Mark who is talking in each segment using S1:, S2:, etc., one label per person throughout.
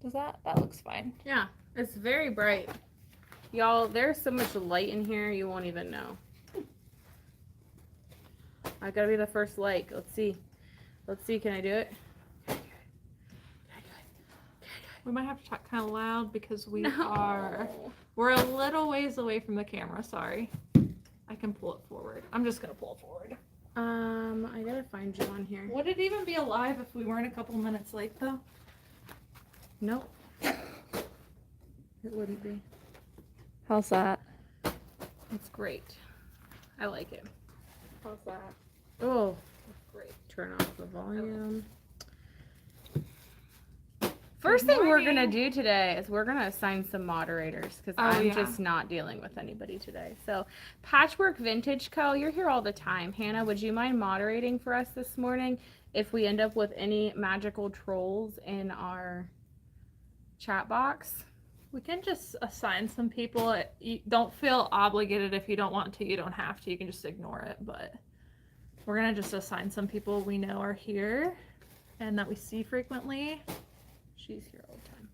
S1: That looks fine.
S2: Yeah, it's very bright. Y'all, there's so much light in here, you won't even know. I gotta be the first like. Let's see. Let's see, can I do it?
S1: We might have to talk kind of loud because we're a little ways away from the camera. Sorry. I can pull it forward. I'm just gonna pull it forward.
S2: I gotta find you on here.
S1: Would it even be alive if we weren't a couple minutes late though?
S2: Nope. It wouldn't be.
S1: How's that?
S2: It's great. I like it.
S1: How's that?
S2: Oh, great. Turn off the volume. First thing we're going to do today is we're going to assign some moderators because I'm just not dealing with anybody today. So, Patchwork Vintage Co., you're here all the time. Hannah, would you mind moderating for us this morning if we end up with any magical trolls in our chat box?
S1: We can just assign some people. You don't feel obligated if you don't want to. You don't have to. You can just ignore it. But we're going to just assign some people we know are here and that we see frequently.
S2: She's here all the time.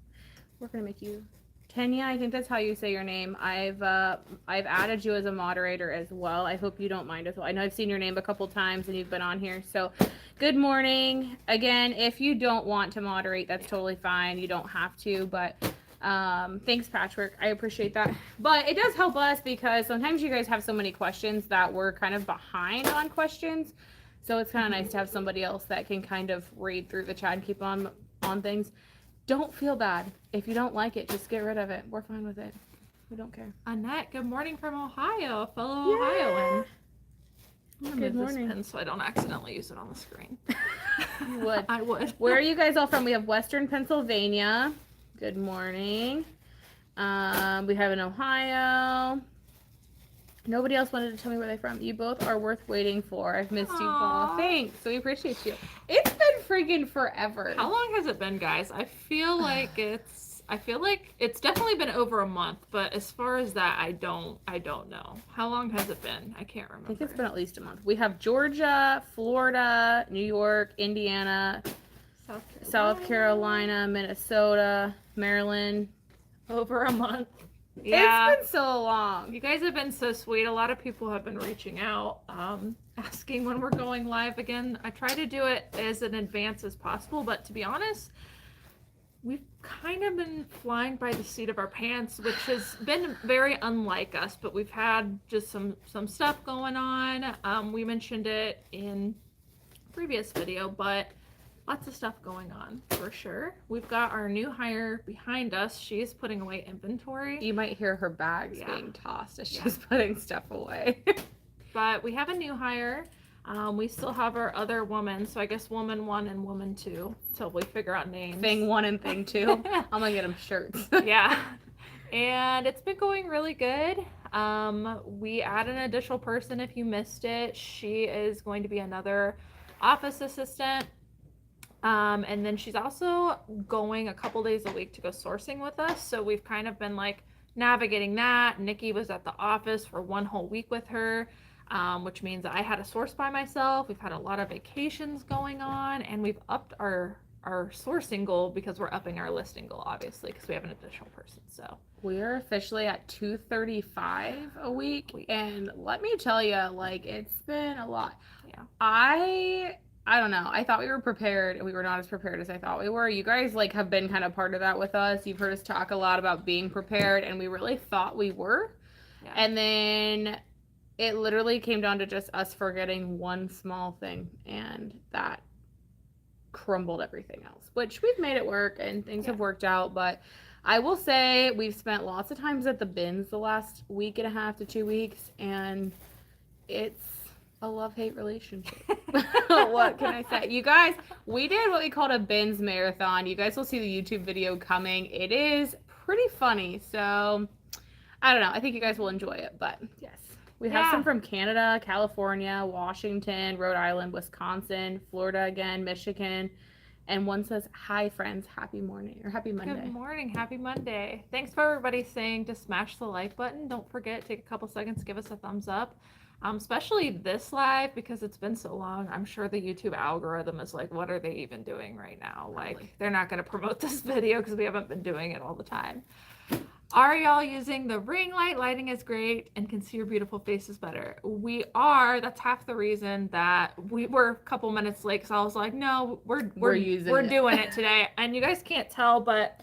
S2: We're gonna make you Tanya. I think that's how you say your name. I've added you as a moderator as well. I hope you don't mind as well. I know I've seen your name a couple times and you've been on here. So, good morning again. If you don't want to moderate, that's totally fine. You don't have to. But thanks, Patchwork. I appreciate that. But it does help us because sometimes you guys have so many questions that we're kind of behind on questions. So it's kind of nice to have somebody else that can kind of read through the chat and keep on things. Don't feel bad. If you don't like it, just get rid of it. We're fine with it. We don't care.
S1: Annette, good morning from Ohio, fellow Ohioan. I'm gonna
S2: Good
S1: move
S2: morning.
S1: this pen so I don't accidentally use it on the screen.
S2: You would.
S1: I would.
S2: Where are you guys all from? We have Western Pennsylvania. Good morning. We have in Ohio. Nobody else wanted to tell me where they're from. You both are worth waiting for. I've missed you both. Thanks. So we appreciate you. It's been freaking forever.
S1: How long has it been, guys? I feel like it's definitely been over a month, but as far as that, I don't know. How long has it been? I can't remember.
S2: I think it's been at least a month. We have Georgia, Florida, New York, Indiana, South Carolina, Minnesota, Maryland.
S1: Over a month. Yeah.
S2: It's been so long.
S1: You guys have been so sweet. A lot of people have been reaching out, asking when we're going live again. I try to do it as in advance as possible, but to be honest, we've kind of been flying by the seat of our pants, which has been very unlike us, but we've had just some stuff going on. We mentioned it in a previous video, but lots of stuff going on for sure. We've got our new hire behind us. She's putting away inventory.
S2: You might hear her bags being tossed as she's putting stuff away.
S1: But we have a new hire. We still have our other woman, so I guess woman 1 and woman 2 till we figure out names.
S2: Thing 1 and thing 2. I'm gonna get them shirts.
S1: Yeah. And it's been going really good. We add an additional person if you missed it. She is going to be another office assistant. And then she's also going a couple days a week to go sourcing with us. So we've kind of been like navigating that. Nikki was at the office for 1 whole week with her, which means I had to source by myself. We've had a lot of vacations going on, and we've upped our sourcing goal because we're upping our listing goal, obviously, because we have an additional person. So
S2: we are officially at 235 a week. And let me tell you, like, it's been a lot.
S1: Yeah.
S2: I don't know. I thought we were prepared, and we were not as prepared as I thought we were. You guys, like, have been kind of part of that with us. You've heard us talk a lot about being prepared, and we really thought we were. Yeah. And then it literally came down to just us forgetting one small thing, and that crumbled everything else, which we've made it work, and things have worked out. But I will say we've spent lots of times at the bins the last week and a half to 2 weeks, and it's a love-hate relationship. What can I say? You guys, we did what we called a bins marathon. You guys will see the YouTube video coming. It is pretty funny. So, I don't know. I think you guys will enjoy it. But, yes. We have some from Canada, California, Washington, Rhode Island, Wisconsin, Florida again, Michigan. And one says, hi, friends. Happy morning. Or happy Monday.
S1: Good morning. Happy Monday. Thanks for everybody saying to smash the like button. Don't forget, take a couple seconds, give us a thumbs up. Especially this live because it's been so long. I'm sure the YouTube algorithm is like, what are they even doing right now? Like, they're not going to promote this video because we haven't been doing it all the time. Are y'all using the ring light? Lighting is great and can see your beautiful faces better. We are. That's half the reason that we were a couple minutes late because I was like, no, we're doing it today. And you guys can't tell, but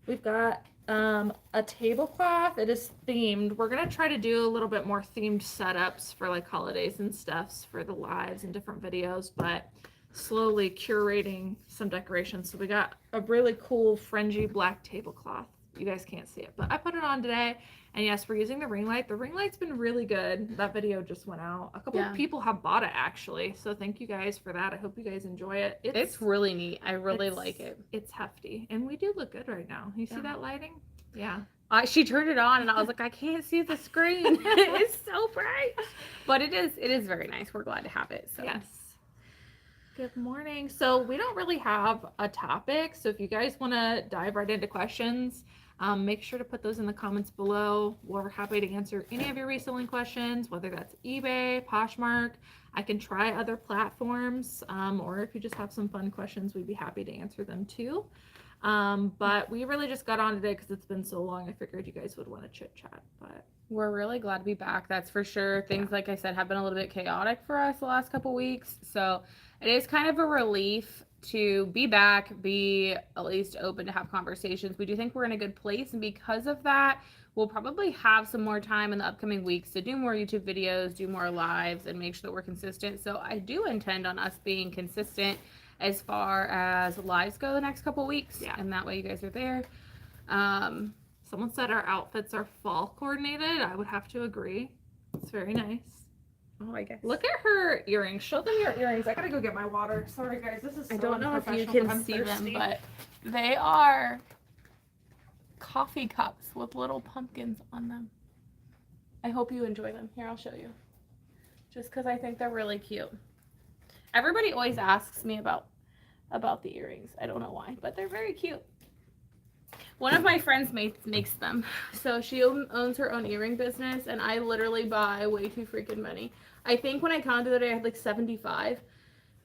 S1: we've got a tablecloth. It is themed. We're gonna try to do a little bit more themed setups for like holidays and stuffs for the lives and different videos, but slowly curating some decorations. So we got a really cool fringy black tablecloth. You guys can't see it, but I put it on today. And yes, we're using the ring light. The ring light's been really good. That video just went out. A couple of people have bought it actually. So thank you guys for that. I hope you guys enjoy it.
S2: It's really neat. I really like it.
S1: It's hefty. And we do look good right now. You see that lighting? Yeah.
S2: She turned it on and I was like, I can't see the screen. It's so bright. But it is very nice. We're glad to have it. So.
S1: Yes. Good morning. So we don't really have a topic. So if you guys want to dive right into questions, make sure to put those in the comments below. We're happy to answer any of your reselling questions, whether that's eBay, Poshmark. I can try other platforms, or if you just have some fun questions, we'd be happy to answer them too. But we really just got on today because it's been so long. I figured you guys would want to chit chat, but
S2: we're really glad to be back. That's for sure. Things, like I said, have been a little bit chaotic for us the last couple weeks. So it is kind of a relief to be back, be at least open to have conversations. We do think we're in a good place. And because of that, we'll probably have some more time in the upcoming weeks to do more YouTube videos, do more lives, and make sure that we're consistent. So I do intend on us being consistent as far as lives go the next couple weeks. Yeah. And that way you guys are there.
S1: Someone said our outfits are fall coordinated. I would have to agree. It's very nice.
S2: Oh, I guess.
S1: Look at her earrings. Show them your earrings. I gotta go get my water. Sorry, guys. This is so
S2: I don't know if you can see them, but they are coffee cups with little pumpkins on them. I hope you enjoy them. Here, I'll show you. Just because I think they're really cute. Everybody always asks me about the earrings. I don't know why, but they're very cute. One of my friends makes them. So she owns her own earring business, and I literally buy way too freaking many. I think when I counted the other day, I had like 75,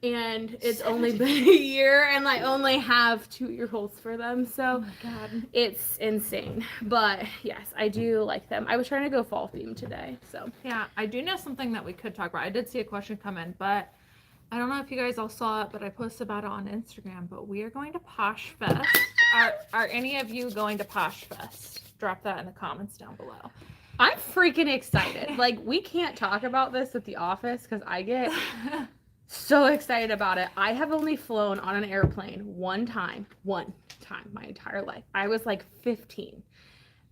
S2: and it's only been a year, and I only have 2-year-olds for them. So
S1: oh my God.
S2: It's insane. But yes, I do like them. I was trying to go fall theme today. So
S1: yeah, I do know something that we could talk about. I did see a question come in, but I don't know if you guys all saw it, but I posted about it on Instagram. But we are going to PoshFest. Are any of you going to PoshFest? Drop that in the comments down below.
S2: I'm freaking excited. Like, we can't talk about this at the office because I get so excited about it. I have only flown on an airplane one time my entire life. I was like 15.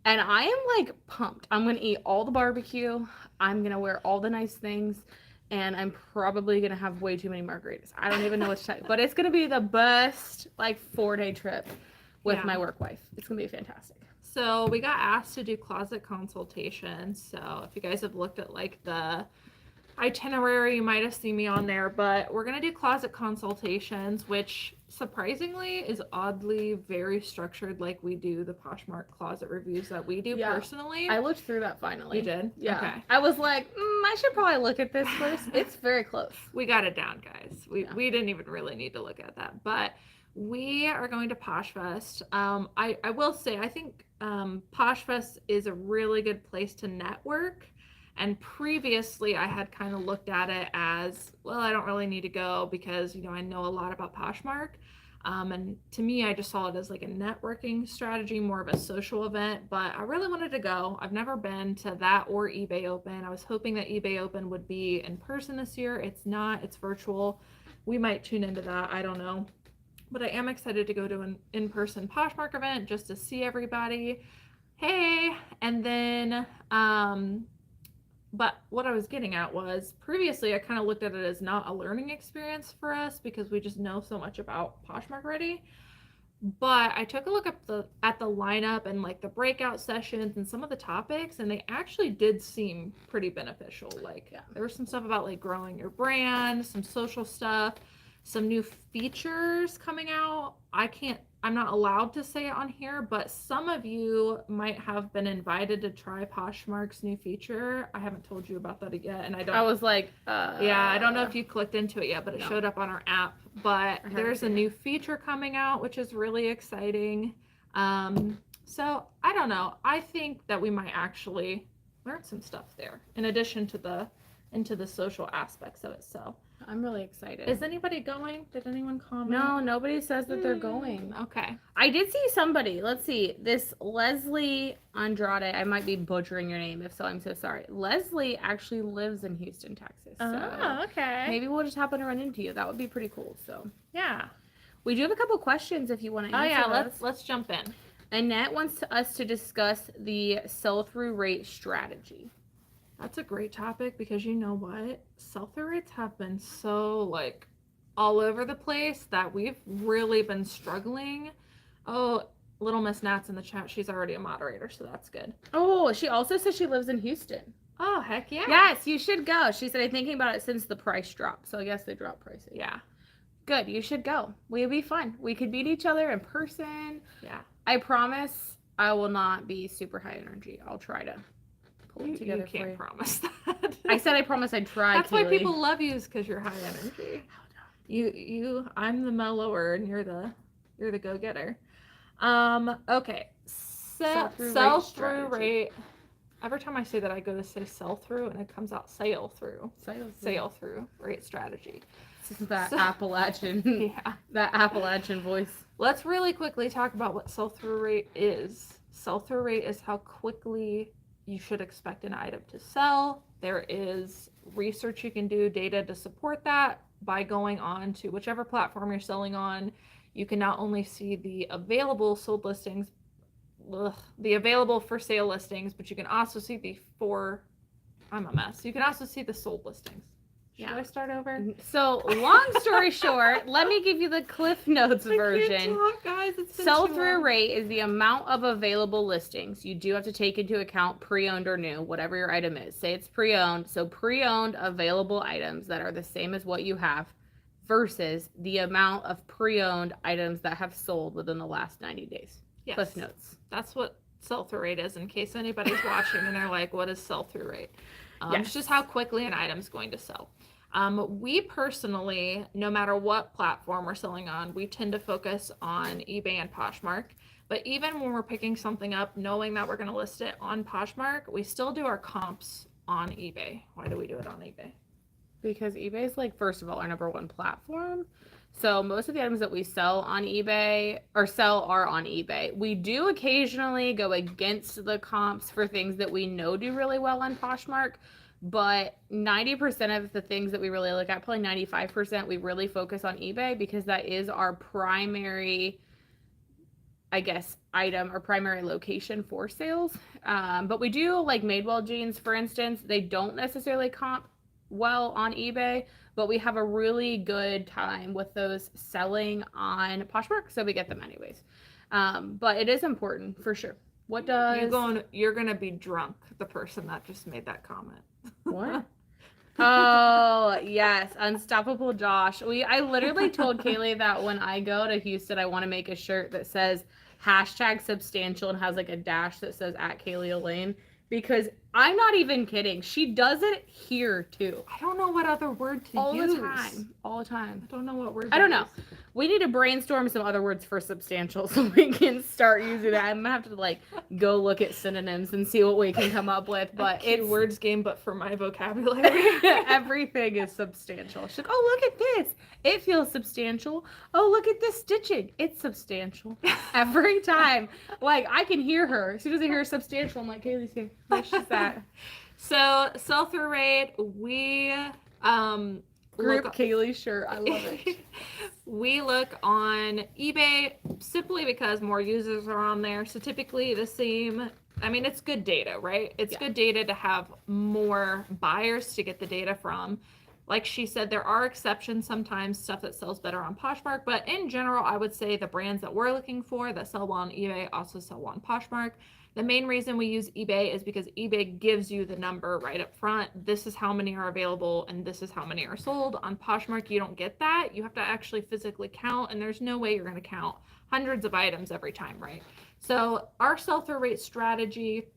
S2: And I am like pumped. I'm going to eat all the barbecue. I'm going to wear all the nice things. And I'm probably going to have way too many margaritas. I don't even know what to tell you. But it's going to be the best, like, 4-day trip with my work wife. It's going to be fantastic.
S1: So we got asked to do closet consultations. So if you guys have looked at, like, the itinerary, you might have seen me on there. But we're going to do closet consultations, which surprisingly is oddly very structured like we do the Poshmark closet reviews that we do personally.
S2: I looked through that finally.
S1: You did?
S2: Yeah.
S1: Okay.
S2: I was like, I should probably look at this first. It's very close.
S1: We got it down, guys. We didn't even really need to look at that. But we are going to PoshFest. I will say, I think PoshFest is a really good place to network. And previously I had kind of looked at it as, well, I don't really need to go because, you know, I know a lot about Poshmark. And to me, I just saw it as like a networking strategy, more of a social event, but I really wanted to go. I've never been to that or eBay Open. I was hoping that eBay Open would be in person this year. It's not, it's virtual. We might tune into that. I don't know. But I am excited to go to an in-person Poshmark event just to see everybody. Hey, and then, but what I was getting at was previously I kind of looked at it as not a learning experience for us because we just know so much about Poshmark already. But I took a look at the lineup and like the breakout sessions and some of the topics, and they actually did seem pretty beneficial. Like there was some stuff about like growing your brand, some social stuff. some new features coming out. I'm not allowed to say it on here, but some of you might have been invited to try Poshmark's new feature. I haven't told you about that yet, and
S2: I was like,
S1: yeah, I don't know if you clicked into it yet, but it
S2: no.
S1: showed up on our app. But there's a new feature coming out, which is really exciting. So I don't know. I think that we might actually learn some stuff there, in addition to the social aspects of it. So
S2: I'm really excited.
S1: is anybody going? Did anyone comment?
S2: No, nobody says that they're going.
S1: Okay.
S2: I did see somebody. Let's see. This Leslie Andrade. I might be butchering your name. If so, I'm so sorry. Leslie actually lives in Houston, Texas. So
S1: okay.
S2: maybe we'll just happen to run into you. That would be pretty cool. So
S1: yeah.
S2: We do have a couple questions if you want to answer.
S1: Oh yeah, let's jump in.
S2: Annette wants us to discuss the sell-through rate strategy.
S1: That's a great topic because you know what? Sell-through rates have been so like all over the place that we've really been struggling. Oh, little Miss Nat's in the chat. She's already a moderator, so that's good.
S2: Oh, she also says she lives in Houston.
S1: Oh, heck yeah.
S2: Yes, you should go. She said, I'm thinking about it since the price dropped. So I guess they dropped prices.
S1: Yeah.
S2: Good. You should go. We'd be fun. We could meet each other in person.
S1: Yeah.
S2: I promise I will not be super high energy. I'll try to pull it together.
S1: You can't promise that.
S2: I said I promise I'd try.
S1: That's
S2: Kaylee.
S1: why people love you, is because you're high energy. I'm the mellower and you're the go-getter. Okay. Sell-through rate. Every time I say that, I go to say sell-through and it comes out sale-through. Sale-through rate strategy.
S2: That Appalachian, that Appalachian voice.
S1: Let's really quickly talk about what sell-through rate is. Sell-through rate is how quickly you should expect an item to sell. There is research you can do, data to support that by going on to whichever platform you're selling on. You can not only see the available sold listings, the available for sale listings, but you can also see I'm a mess. You can also see the sold listings. Should I start over?
S2: So, long story short, let me give you the Cliff Notes version.
S1: I can't talk, guys. It's
S2: Sell-through rate is the amount of available listings. You do have to take into account pre-owned or new, whatever your item is. Say it's pre-owned. So, pre-owned available items that are the same as what you have versus the amount of pre-owned items that have sold within the last 90 days.
S1: Yes.
S2: Cliff Notes.
S1: That's what sell-through rate is, in case anybody's watching and they're like, what is sell-through rate? It's just how quickly an item's going to sell. We personally, no matter what platform we're selling on, we tend to focus on eBay and Poshmark. But even when we're picking something up, knowing that we're going to list it on Poshmark, we still do our comps on eBay. Why do we do it on eBay?
S2: Because eBay is like, first of all, our number one platform. So most of the items that we sell on eBay are on eBay. We do occasionally go against the comps for things that we know do really well on Poshmark, but 90% of the things that we really look at, probably 95%, we really focus on eBay because that is our primary, I guess, item or primary location for sales. But we do like Madewell jeans, for instance. They don't necessarily comp well on eBay, but we have a really good time with those selling on Poshmark, so we get them anyways. But it is important for sure. What does
S1: you're gonna be drunk, the person that just made that comment.
S2: What? Oh yes, Unstoppable Josh. I literally told Kaylee that when I go to Houston, I want to make a shirt that says #substantial and has like a dash that says @Kaylee Elaine. Because I'm not even kidding. She does it here too.
S1: I don't know what other word to use.
S2: All the time.
S1: I don't know what word.
S2: I don't know. We need to brainstorm some other words for substantial so we can start using that. I'm gonna have to like go look at synonyms and see what we can come up with. But it's
S1: words game, but for my vocabulary.
S2: Everything is substantial. She's like, oh, look at this. It feels substantial. Oh, look at this stitching. It's substantial. Every time. Like, I can hear her. As soon as I hear substantial, I'm like, Kaylee's here. Where's she at?
S1: So, sell-through rate, we
S2: Group Kaylee shirt. I love it.
S1: We look on eBay simply because more users are on there. So typically the same, I mean, it's good data, right? It's good data to have more buyers to get the data from. Like she said, there are exceptions sometimes, stuff that sells better on Poshmark, but in general, I would say the brands that we're looking for that sell well on eBay also sell well on Poshmark. The main reason we use eBay is because eBay gives you the number right up front. This is how many are available and this is how many are sold. On Poshmark, you don't get that. You have to actually physically count, and there's no way you're going to count hundreds of items every time, right? So our sell-through rate strategy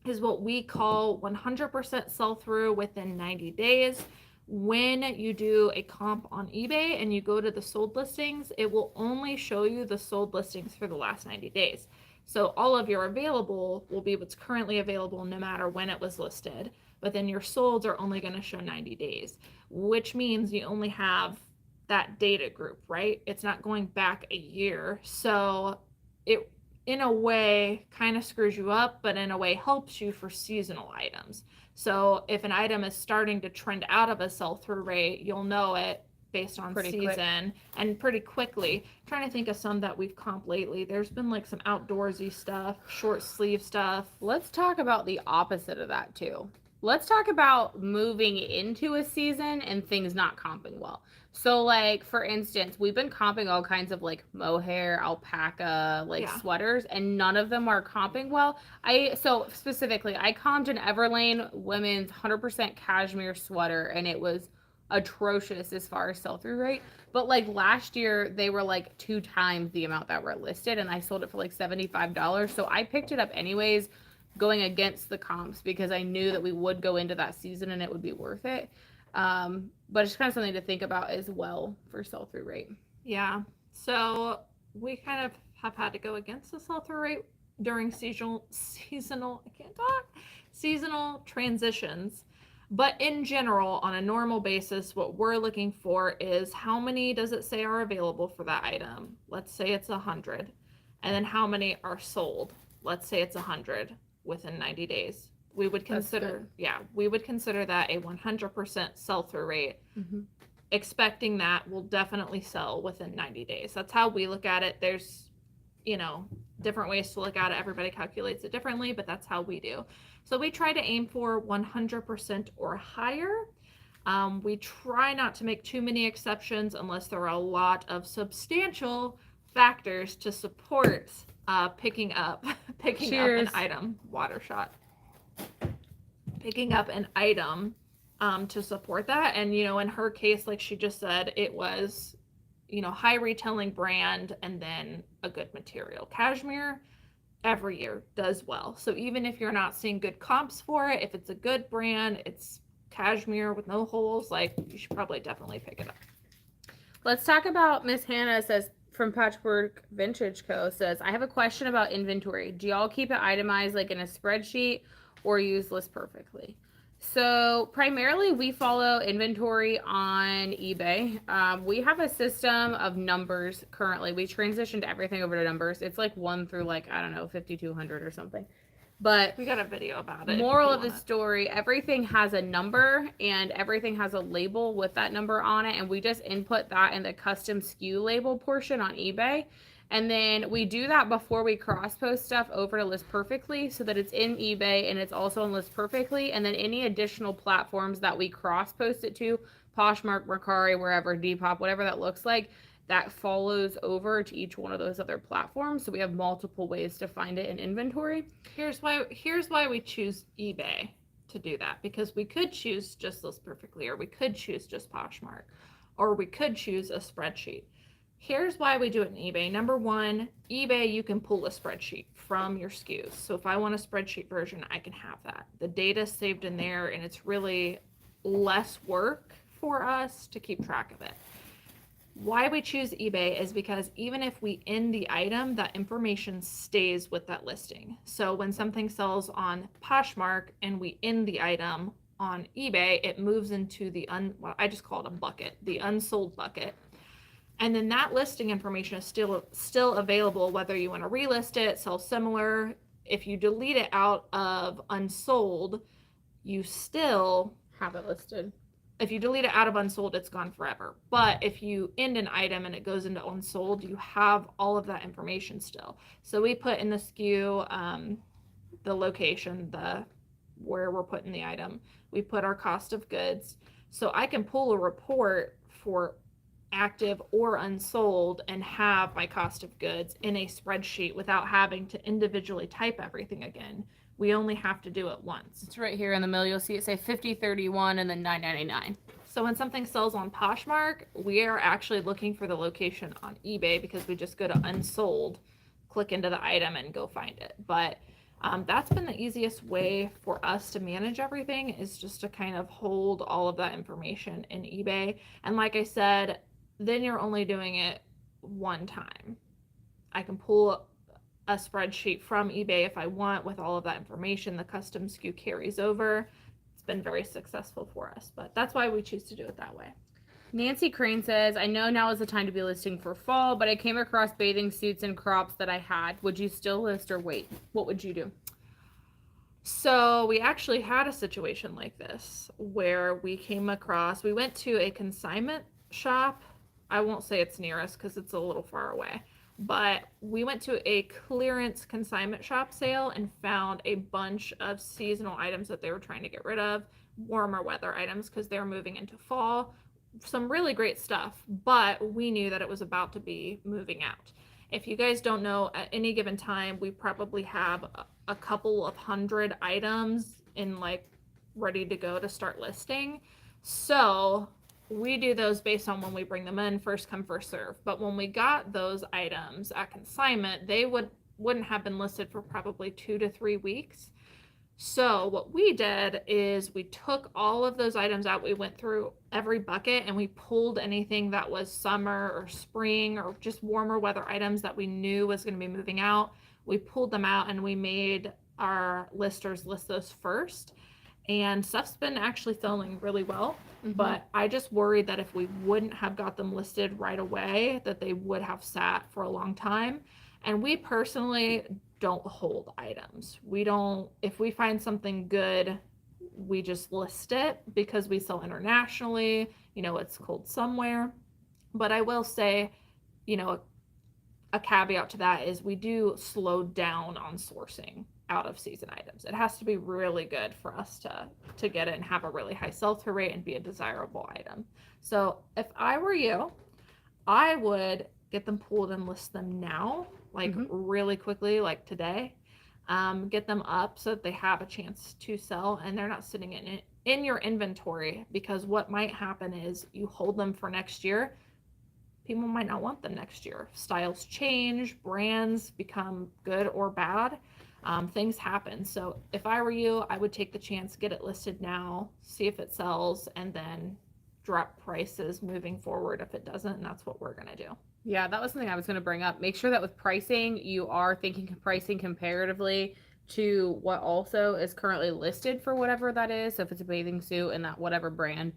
S1: is what we call 100% sell-through within 90 days. When you do a comp on eBay and you go to the sold listings, it will only show you the sold listings for the last 90 days. So all of your available will be what's currently available no matter when it was listed, but then your solds are only going to show 90 days, which means you only have that data group, right? It's not going back a year. So it, in a way, kind of screws you up, but in a way helps you for seasonal items. So if an item is starting to trend out of a sell-through rate, you'll know it based on season and pretty quickly. I'm trying to think of some that we've comped lately. There's been like some outdoorsy stuff, short sleeve stuff.
S2: Let's talk about the opposite of that too. Let's talk about moving into a season and things not comping well. So like, for instance, we've been comping all kinds of like mohair, alpaca, sweaters, and none of them are comping well. So specifically, I comped an Everlane women's 100% cashmere sweater, and it was atrocious as far as sell-through rate. But like last year, they were like 2 times the amount that were listed, and I sold it for like $75. So I picked it up anyways, going against the comps, because I knew that we would go into that season and it would be worth it. But it's kind of something to think about as well for sell-through rate.
S1: Yeah. So we kind of have had to go against the sell-through rate during seasonal transitions. But in general, on a normal basis, what we're looking for is how many does it say are available for that item? Let's say it's 100. And then how many are sold? Let's say it's 100 within 90 days. We would consider that a 100% sell-through rate. Mm-hmm. Expecting that will definitely sell within 90 days. That's how we look at it. There's, different ways to look at it. Everybody calculates it differently, but that's how we do. So we try to aim for 100% or higher. We try not to make too many exceptions unless there are a lot of substantial factors to support picking up an item. Water shot. Picking up an item to support that. And, in her case, like she just said, it was, high retailing brand and then a good material. Cashmere every year does well. So even if you're not seeing good comps for it, if it's a good brand, it's cashmere with no holes, like you should probably definitely pick it up.
S2: Let's talk about Miss Hannah says from Patchwork Vintage Co. says, I have a question about inventory. Do y'all keep it itemized like in a spreadsheet or use List Perfectly? So primarily we follow inventory on eBay. We have a system of numbers currently. We transitioned everything over to numbers. It's like 1 through 5,200 or something. But
S1: we got a video about it.
S2: Moral of the story, everything has a number and everything has a label with that number on it. And we just input that in the custom SKU label portion on eBay. And then we do that before we cross-post stuff over to List Perfectly so that it's in eBay and it's also on List Perfectly. And then any additional platforms that we cross-post it to, Poshmark, Mercari, wherever, Depop, whatever that looks like, that follows over to each one of those other platforms. So we have multiple ways to find it in inventory.
S1: Here's why we choose eBay to do that, because we could choose just List Perfectly, or we could choose just Poshmark, or we could choose a spreadsheet. Here's why we do it in eBay. Number one, eBay, you can pull a spreadsheet from your SKUs. So if I want a spreadsheet version, I can have that. The data's saved in there, and it's really less work for us to keep track of it. Why we choose eBay is because even if we end the item, that information stays with that listing. So when something sells on Poshmark and we end the item on eBay, it moves into I just call it a bucket, the unsold bucket. And then that listing information is still available, whether you want to relist it, sell similar. If you delete it out of unsold, you still
S2: have it listed.
S1: If you delete it out of unsold, it's gone forever. But if you end an item and it goes into unsold, you have all of that information still. So we put in the SKU, the location, where we're putting the item. We put our cost of goods. So I can pull a report for active or unsold and have my cost of goods in a spreadsheet without having to individually type everything again. We only have to do it once.
S2: It's right here in the middle. You'll see it say 5031 and then 999.
S1: So when something sells on Poshmark, we are actually looking for the location on eBay because we just go to unsold, click into the item, and go find it. But that's been the easiest way for us to manage everything, is just to kind of hold all of that information in eBay. And like I said, then you're only doing it one time. I can pull a spreadsheet from eBay if I want with all of that information. The custom SKU carries over. It's been very successful for us, but that's why we choose to do it that way.
S2: Nancy Crane says, I know now is the time to be listing for fall, but I came across bathing suits and crops that I had. Would you still list or wait? What would you do?
S1: So we actually had a situation like this where we went to a consignment shop. I won't say it's near us because it's a little far away, but we went to a clearance consignment shop sale and found a bunch of seasonal items that they were trying to get rid of, warmer weather items because they're moving into fall. Some really great stuff, but we knew that it was about to be moving out. If you guys don't know, at any given time, we probably have a couple of hundred items in ready to go to start listing. So we do those based on when we bring them in, first come, first serve. But when we got those items at consignment, they wouldn't have been listed for probably 2 to 3 weeks. So what we did is we took all of those items out. We went through every bucket and we pulled anything that was summer or spring or just warmer weather items that we knew was going to be moving out. We pulled them out and we made our listers list those first. And stuff's been actually selling really well. Mm-hmm. But I just worried that if we wouldn't have got them listed right away, that they would have sat for a long time. And we personally don't hold items. If we find something good, we just list it because we sell internationally, it's cold somewhere. But I will say, a caveat to that is we do slow down on sourcing out of season items. It has to be really good for us to get it and have a really high sell-through rate and be a desirable item. So if I were you, I would get them pulled and list them now, really quickly, like today. Get them up so that they have a chance to sell and they're not sitting in your inventory, because what might happen is you hold them for next year. People might not want them next year. Styles change, brands become good or bad. Things happen. So if I were you, I would take the chance, get it listed now, see if it sells, and then drop prices moving forward if it doesn't, and that's what we're going to do.
S2: Yeah, that was something I was going to bring up. Make sure that with pricing, you are thinking pricing comparatively to what also is currently listed for whatever that is. So if it's a bathing suit and that whatever brand,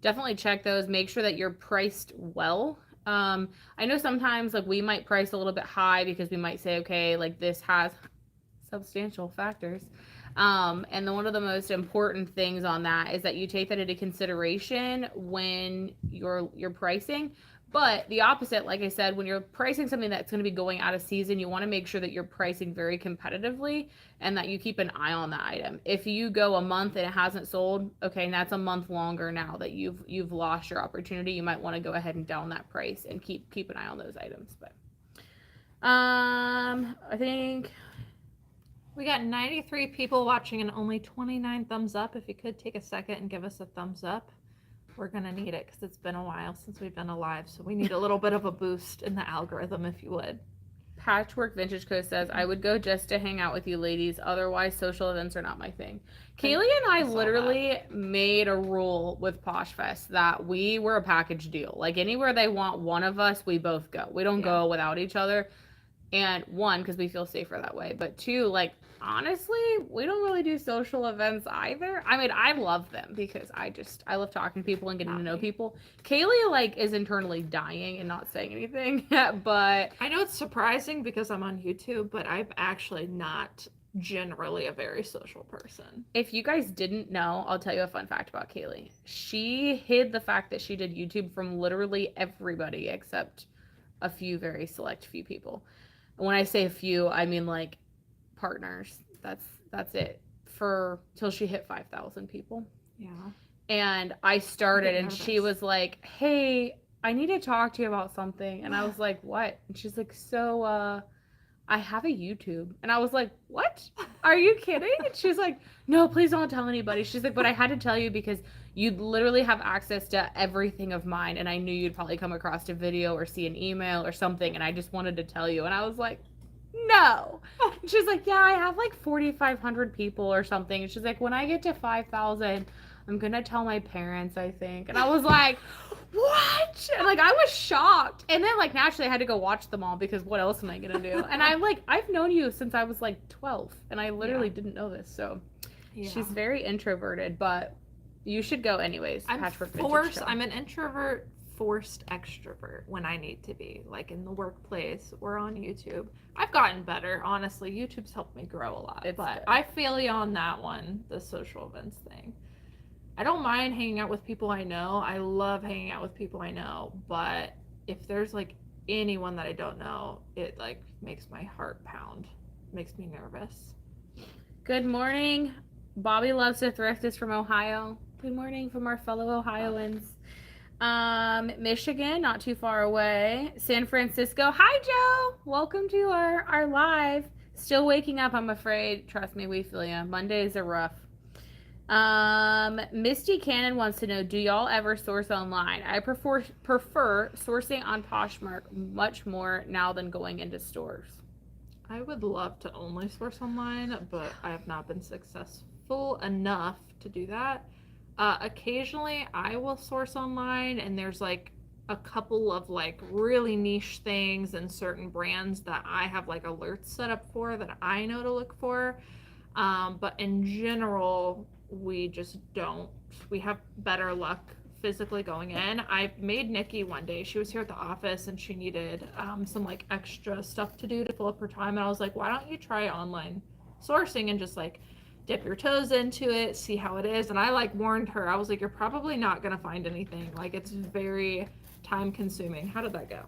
S2: definitely check those. Make sure that you're priced well. I know sometimes we might price a little bit high because we might say, okay, this has substantial factors. And then one of the most important things on that is that you take that into consideration when you're pricing. But the opposite, like I said, when you're pricing something that's going to be going out of season, you want to make sure that you're pricing very competitively and that you keep an eye on that item. If you go a month and it hasn't sold, okay, and that's a month longer now that you've lost your opportunity. You might want to go ahead and down that price and keep an eye on those items. But I think
S1: we got 93 people watching and only 29 thumbs up. If you could take a second and give us a thumbs up. We're going to need it because it's been a while since we've been alive. So we need a little bit of a boost in the algorithm, if you would.
S2: Patchwork Vintage Co. says, I would go just to hang out with you ladies. Otherwise, social events are not my thing. Kaylee and I literally made a rule with PoshFest that we were a package deal. Anywhere they want one of us, we both go. We don't go without each other. And one, because we feel safer that way. But two, honestly, we don't really do social events either. I mean, I love them because I love talking to people and getting to know people. Kaylee, is internally dying and not saying anything. But
S1: I know it's surprising because I'm on YouTube, but I'm actually not generally a very social person.
S2: If you guys didn't know, I'll tell you a fun fact about Kaylee. She hid the fact that she did YouTube from literally everybody except a few very select few people. When I say a few, I mean partners. That's it for till she hit 5,000 people.
S1: Yeah.
S2: And I started, and she was like, hey, I need to talk to you about something. And I was like, what? And she's like, so, I have a YouTube. And I was like, what? Are you kidding? And she's like, no, please don't tell anybody. She's like, but I had to tell you because you literally have access to everything of mine. And I knew you'd probably come across a video or see an email or something. And I just wanted to tell you. And I was like, no. And she's like, yeah, I have like 4,500 people or something. And she's like, when I get to 5,000, I'm going to tell my parents, I think. And I was like, what? And like, I was shocked. And then like, naturally I had to go watch them all because what else am I going to do? And I'm like, I've known you since I was like 12 and I literally didn't know this. So she's very introverted, but you should go anyways.
S1: I'm an introvert forced extrovert when I need to be, like in the workplace or on YouTube. I've gotten better, honestly. YouTube's helped me grow a lot, but I feel you on that one, the social events thing. I don't mind hanging out with people I know. I love hanging out with people I know, but if there's like anyone that I don't know, it like makes my heart pound. Makes me nervous.
S2: Good morning. Bobby Loves to Thrift is from Ohio. Good morning from our fellow Ohioans. Michigan, not too far away. San Francisco. Hi, Joe. Welcome to our live. Still waking up, I'm afraid. Trust me, we feel ya. Mondays are rough. Misty Cannon wants to know, do y'all ever source online? I prefer sourcing on Poshmark much more now than going into stores.
S1: I would love to only source online, but I have not been successful enough to do that. Occasionally I will source online, and there's like a couple of like really niche things and certain brands that I have like alerts set up for that I know to look for. But in general, we just don't. We have better luck physically going in. I made Nikki one day. She was here at the office and she needed some like extra stuff to do to fill up her time. And I was like, why don't you try online sourcing and just like dip your toes into it, see how it is. And I like warned her. I was like, you're probably not going to find anything. Like, it's very time consuming. How did that go?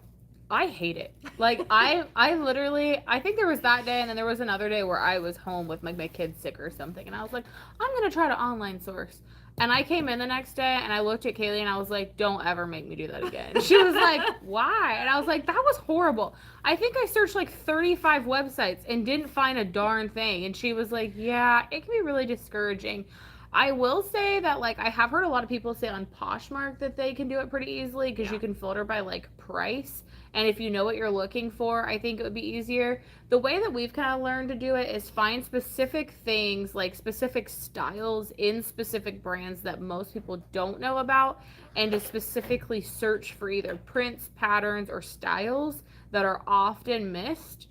S2: I hate it. Like, I literally, I think there was that day, and then there was another day where I was home with like my kids sick or something, and I was like, I'm gonna try to online source. And I came in the next day and I looked at Kaylee and I was like, don't ever make me do that again. She was like, why? And I was like, that was horrible. I think I searched like 35 websites and didn't find a darn thing. And she was like, yeah, it can be really discouraging. I will say that, like, I have heard a lot of people say on Poshmark that they can do it pretty easily because you can filter by, like, price. And if you know what you're looking for, I think it would be easier. The way that we've kind of learned to do it is find specific things, like specific styles in specific brands that most people don't know about, and to specifically search for either prints, patterns, or styles that are often missed.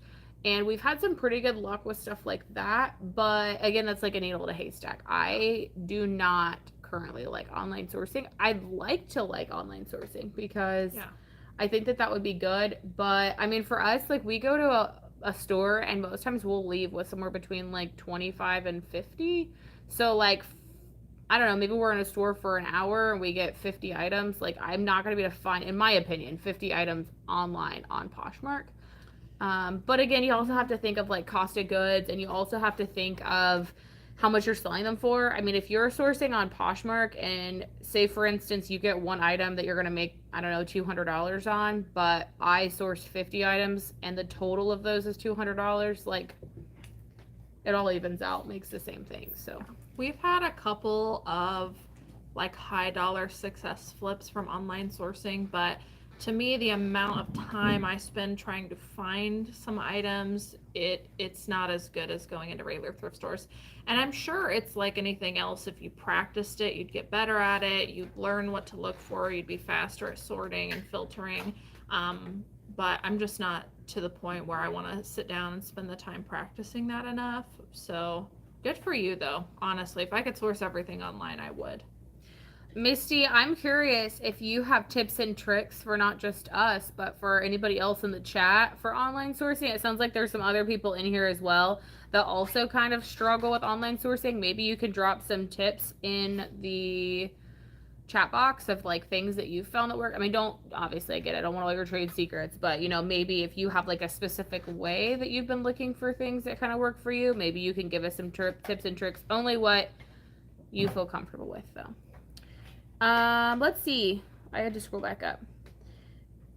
S2: And we've had some pretty good luck with stuff like that. But again, that's like a needle in a haystack. I do not currently like online sourcing. I'd like to like online sourcing because I think that would be good. But I mean, for us, like, we go to a store and most times we'll leave with somewhere between like 25 and 50. So like, I don't know, maybe we're in a store for an hour and we get 50 items. Like, I'm not going to be able to find, in my opinion, 50 items online on Poshmark. But again, you also have to think of like cost of goods, and you also have to think of how much you're selling them for. I mean, if you're sourcing on Poshmark and say, for instance, you get one item that you're going to make, I don't know, $200 on, but I sourced 50 items and the total of those is $200, like, it all evens out, makes the same thing. So
S1: we've had a couple of like high dollar success flips from online sourcing, but to me, the amount of time I spend trying to find some items, it's not as good as going into regular thrift stores. And I'm sure it's like anything else. If you practiced it, you'd get better at it. You'd learn what to look for. You'd be faster at sorting and filtering. But I'm just not to the point where I want to sit down and spend the time practicing that enough. So good for you, though. Honestly, if I could source everything online, I would.
S2: Misty, I'm curious if you have tips and tricks for not just us, but for anybody else in the chat for online sourcing. It sounds like there's some other people in here as well that also kind of struggle with online sourcing. Maybe you could drop some tips in the chat box of like things that you've found that work. I mean, obviously I get it. I don't want all your trade secrets, but you know, maybe if you have like a specific way that you've been looking for things that kind of work for you, maybe you can give us some tips and tricks. Only what you feel comfortable with, though. Let's see. I had to scroll back up.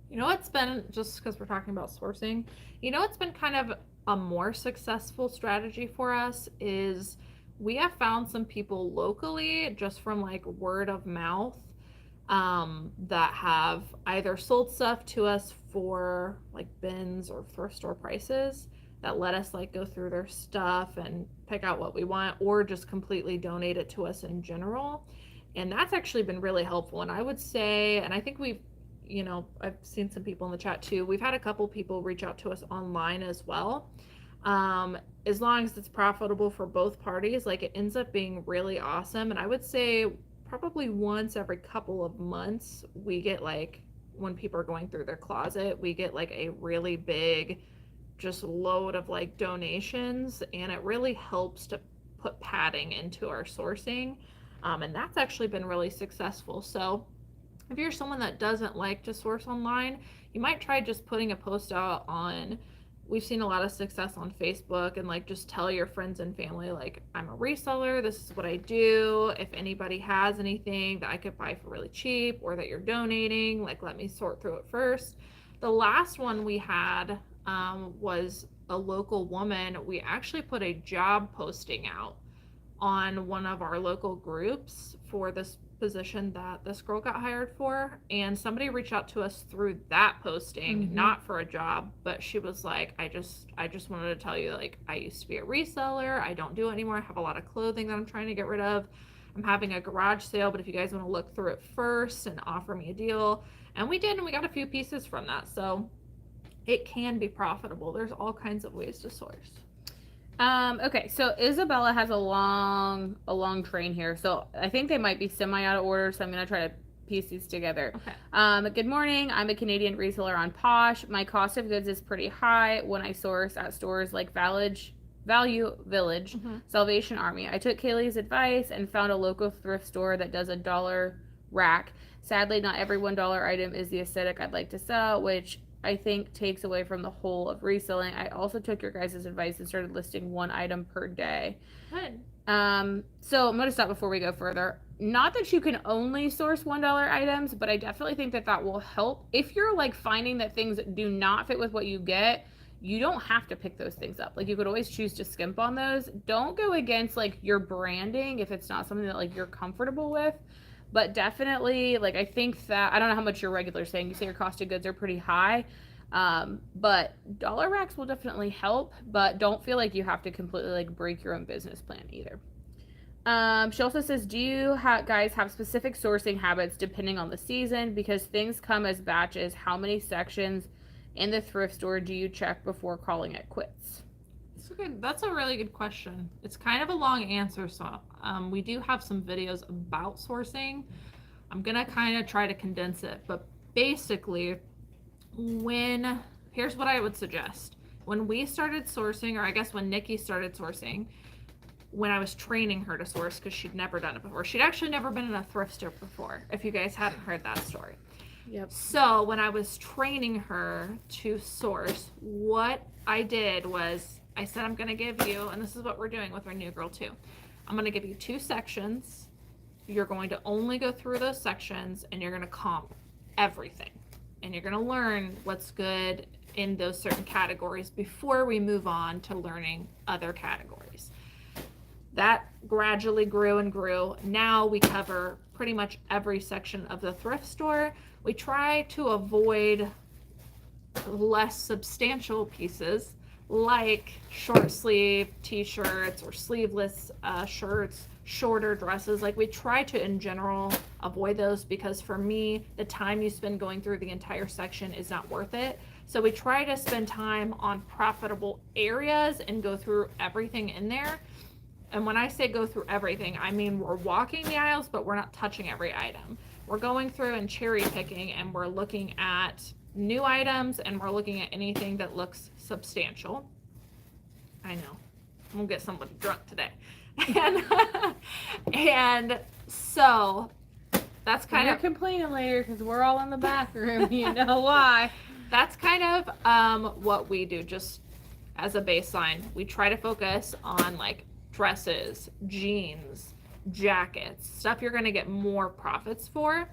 S1: You know what's been, just because we're talking about sourcing, you know what's been kind of a more successful strategy for us is we have found some people locally just from like word of mouth that have either sold stuff to us for like bins or thrift store prices that let us like go through their stuff and pick out what we want, or just completely donate it to us in general. And that's actually been really helpful. And I would say, and I think we've, you know, I've seen some people in the chat too. We've had a couple people reach out to us online as well. As long as it's profitable for both parties, like it ends up being really awesome. And I would say probably once every couple of months, we get like, when people are going through their closet, we get like a really big just load of like donations, and it really helps to put padding into our sourcing. And that's actually been really successful. So if you're someone that doesn't like to source online, you might try just putting a post out on, we've seen a lot of success on Facebook, and like just tell your friends and family, like, I'm a reseller, this is what I do. If anybody has anything that I could buy for really cheap or that you're donating, like, let me sort through it first. The last one we had was a local woman. We actually put a job posting out on one of our local groups for this position that this girl got hired for, and somebody reached out to us through that posting, not for a job, but she was like, I just wanted to tell you, like, I used to be a reseller, I don't do it anymore, I have a lot of clothing that I'm trying to get rid of, I'm having a garage sale, but if you guys want to look through it first and offer me a deal. And we did, and we got a few pieces from that. So it can be profitable. There's all kinds of ways to source.
S2: Okay, so Isabella has a long train here. So I think they might be semi out of order, so I'm gonna try to piece these together.
S1: Okay.
S2: Good morning. I'm a Canadian reseller on Posh. My cost of goods is pretty high when I source at stores like Value Village, Salvation Army. I took Kaylee's advice and found a local thrift store that does $1 rack. Sadly, not every $1 item is the aesthetic I'd like to sell, which I think takes away from the whole of reselling. I also took your guys' advice and started listing one item per day.
S1: Good.
S2: So I'm going to stop before we go further. Not that you can only source $1 items, but I definitely think that that will help. If you're like finding that things do not fit with what you get, you don't have to pick those things up. Like, you could always choose to skimp on those. Don't go against like your branding if it's not something that like you're comfortable with. But definitely, like, I think that, I don't know how much your regular saying. You say your cost of goods are pretty high. But dollar racks will definitely help, but don't feel like you have to completely like break your own business plan either. She also says, do you guys have specific sourcing habits depending on the season? Because things come as batches. How many sections in the thrift store do you check before calling it quits?
S1: That's a really good question. It's kind of a long answer, so we do have some videos about sourcing. I'm gonna kind of try to condense it, but basically, here's what I would suggest. When we started sourcing, or I guess when Nikki started sourcing, when I was training her to source, because she'd never done it before. She'd actually never been in a thrift store before, if you guys hadn't heard that story.
S2: Yep.
S1: So when I was training her to source, what I did was I said, I'm going to give you, and this is what we're doing with our new girl too. I'm going to give you 2 sections. You're going to only go through those sections, and you're going to comp everything. And you're going to learn what's good in those certain categories before we move on to learning other categories. That gradually grew and grew. Now we cover pretty much every section of the thrift store. We try to avoid less substantial pieces like short sleeve t-shirts or sleeveless shirts, shorter dresses. Like, we try to in general avoid those, because for me, the time you spend going through the entire section is not worth it. So we try to spend time on profitable areas and go through everything in there. And when I say go through everything, I mean we're walking the aisles, but we're not touching every item. We're going through and cherry picking, and we're looking at new items, and we're looking at anything that looks substantial. I know, we'll get somebody drunk today. and so that's kind of
S2: complaining later because we're all in the bathroom. You know why?
S1: That's kind of what we do, just as a baseline. We try to focus on like dresses, jeans, jackets, stuff you're going to get more profits for.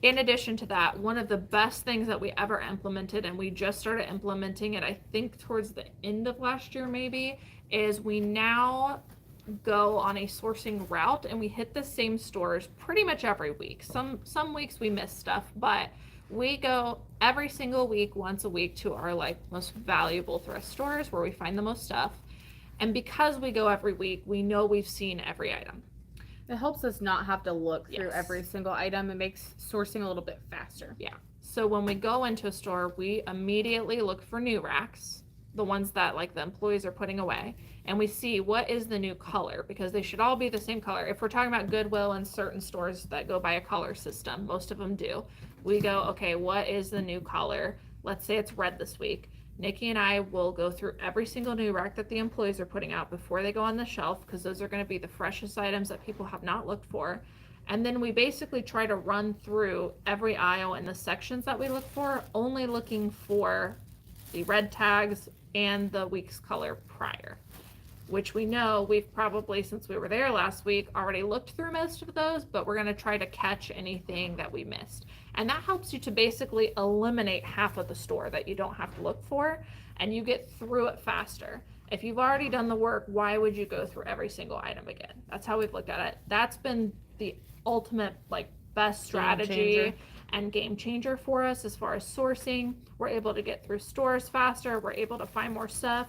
S1: In addition to that, one of the best things that we ever implemented, and we just started implementing it, I think towards the end of last year maybe, is we now go on a sourcing route and we hit the same stores pretty much every week. Some weeks we miss stuff, but we go every single week, once a week, to our like most valuable thrift stores where we find the most stuff. And because we go every week, we know we've seen every item.
S2: It helps us not have to look through every single item. It makes sourcing a little bit faster.
S1: Yeah. So when we go into a store, we immediately look for new racks, the ones that like the employees are putting away, and we see what is the new color, because they should all be the same color. If we're talking about Goodwill and certain stores that go by a color system, most of them do, we go, okay, what is the new color? Let's say it's red this week. Nikki and I will go through every single new rack that the employees are putting out before they go on the shelf, because those are going to be the freshest items that people have not looked for. And then we basically try to run through every aisle in the sections that we look for, only looking for the red tags and the week's color prior, which we know we've probably, since we were there last week, already looked through most of those, but we're going to try to catch anything that we missed. And that helps you to basically eliminate half of the store that you don't have to look for, and you get through it faster. If you've already done the work, why would you go through every single item again? That's how we've looked at it. That's been the ultimate, like, best strategy and game changer for us as far as sourcing. We're able to get through stores faster. We're able to find more stuff.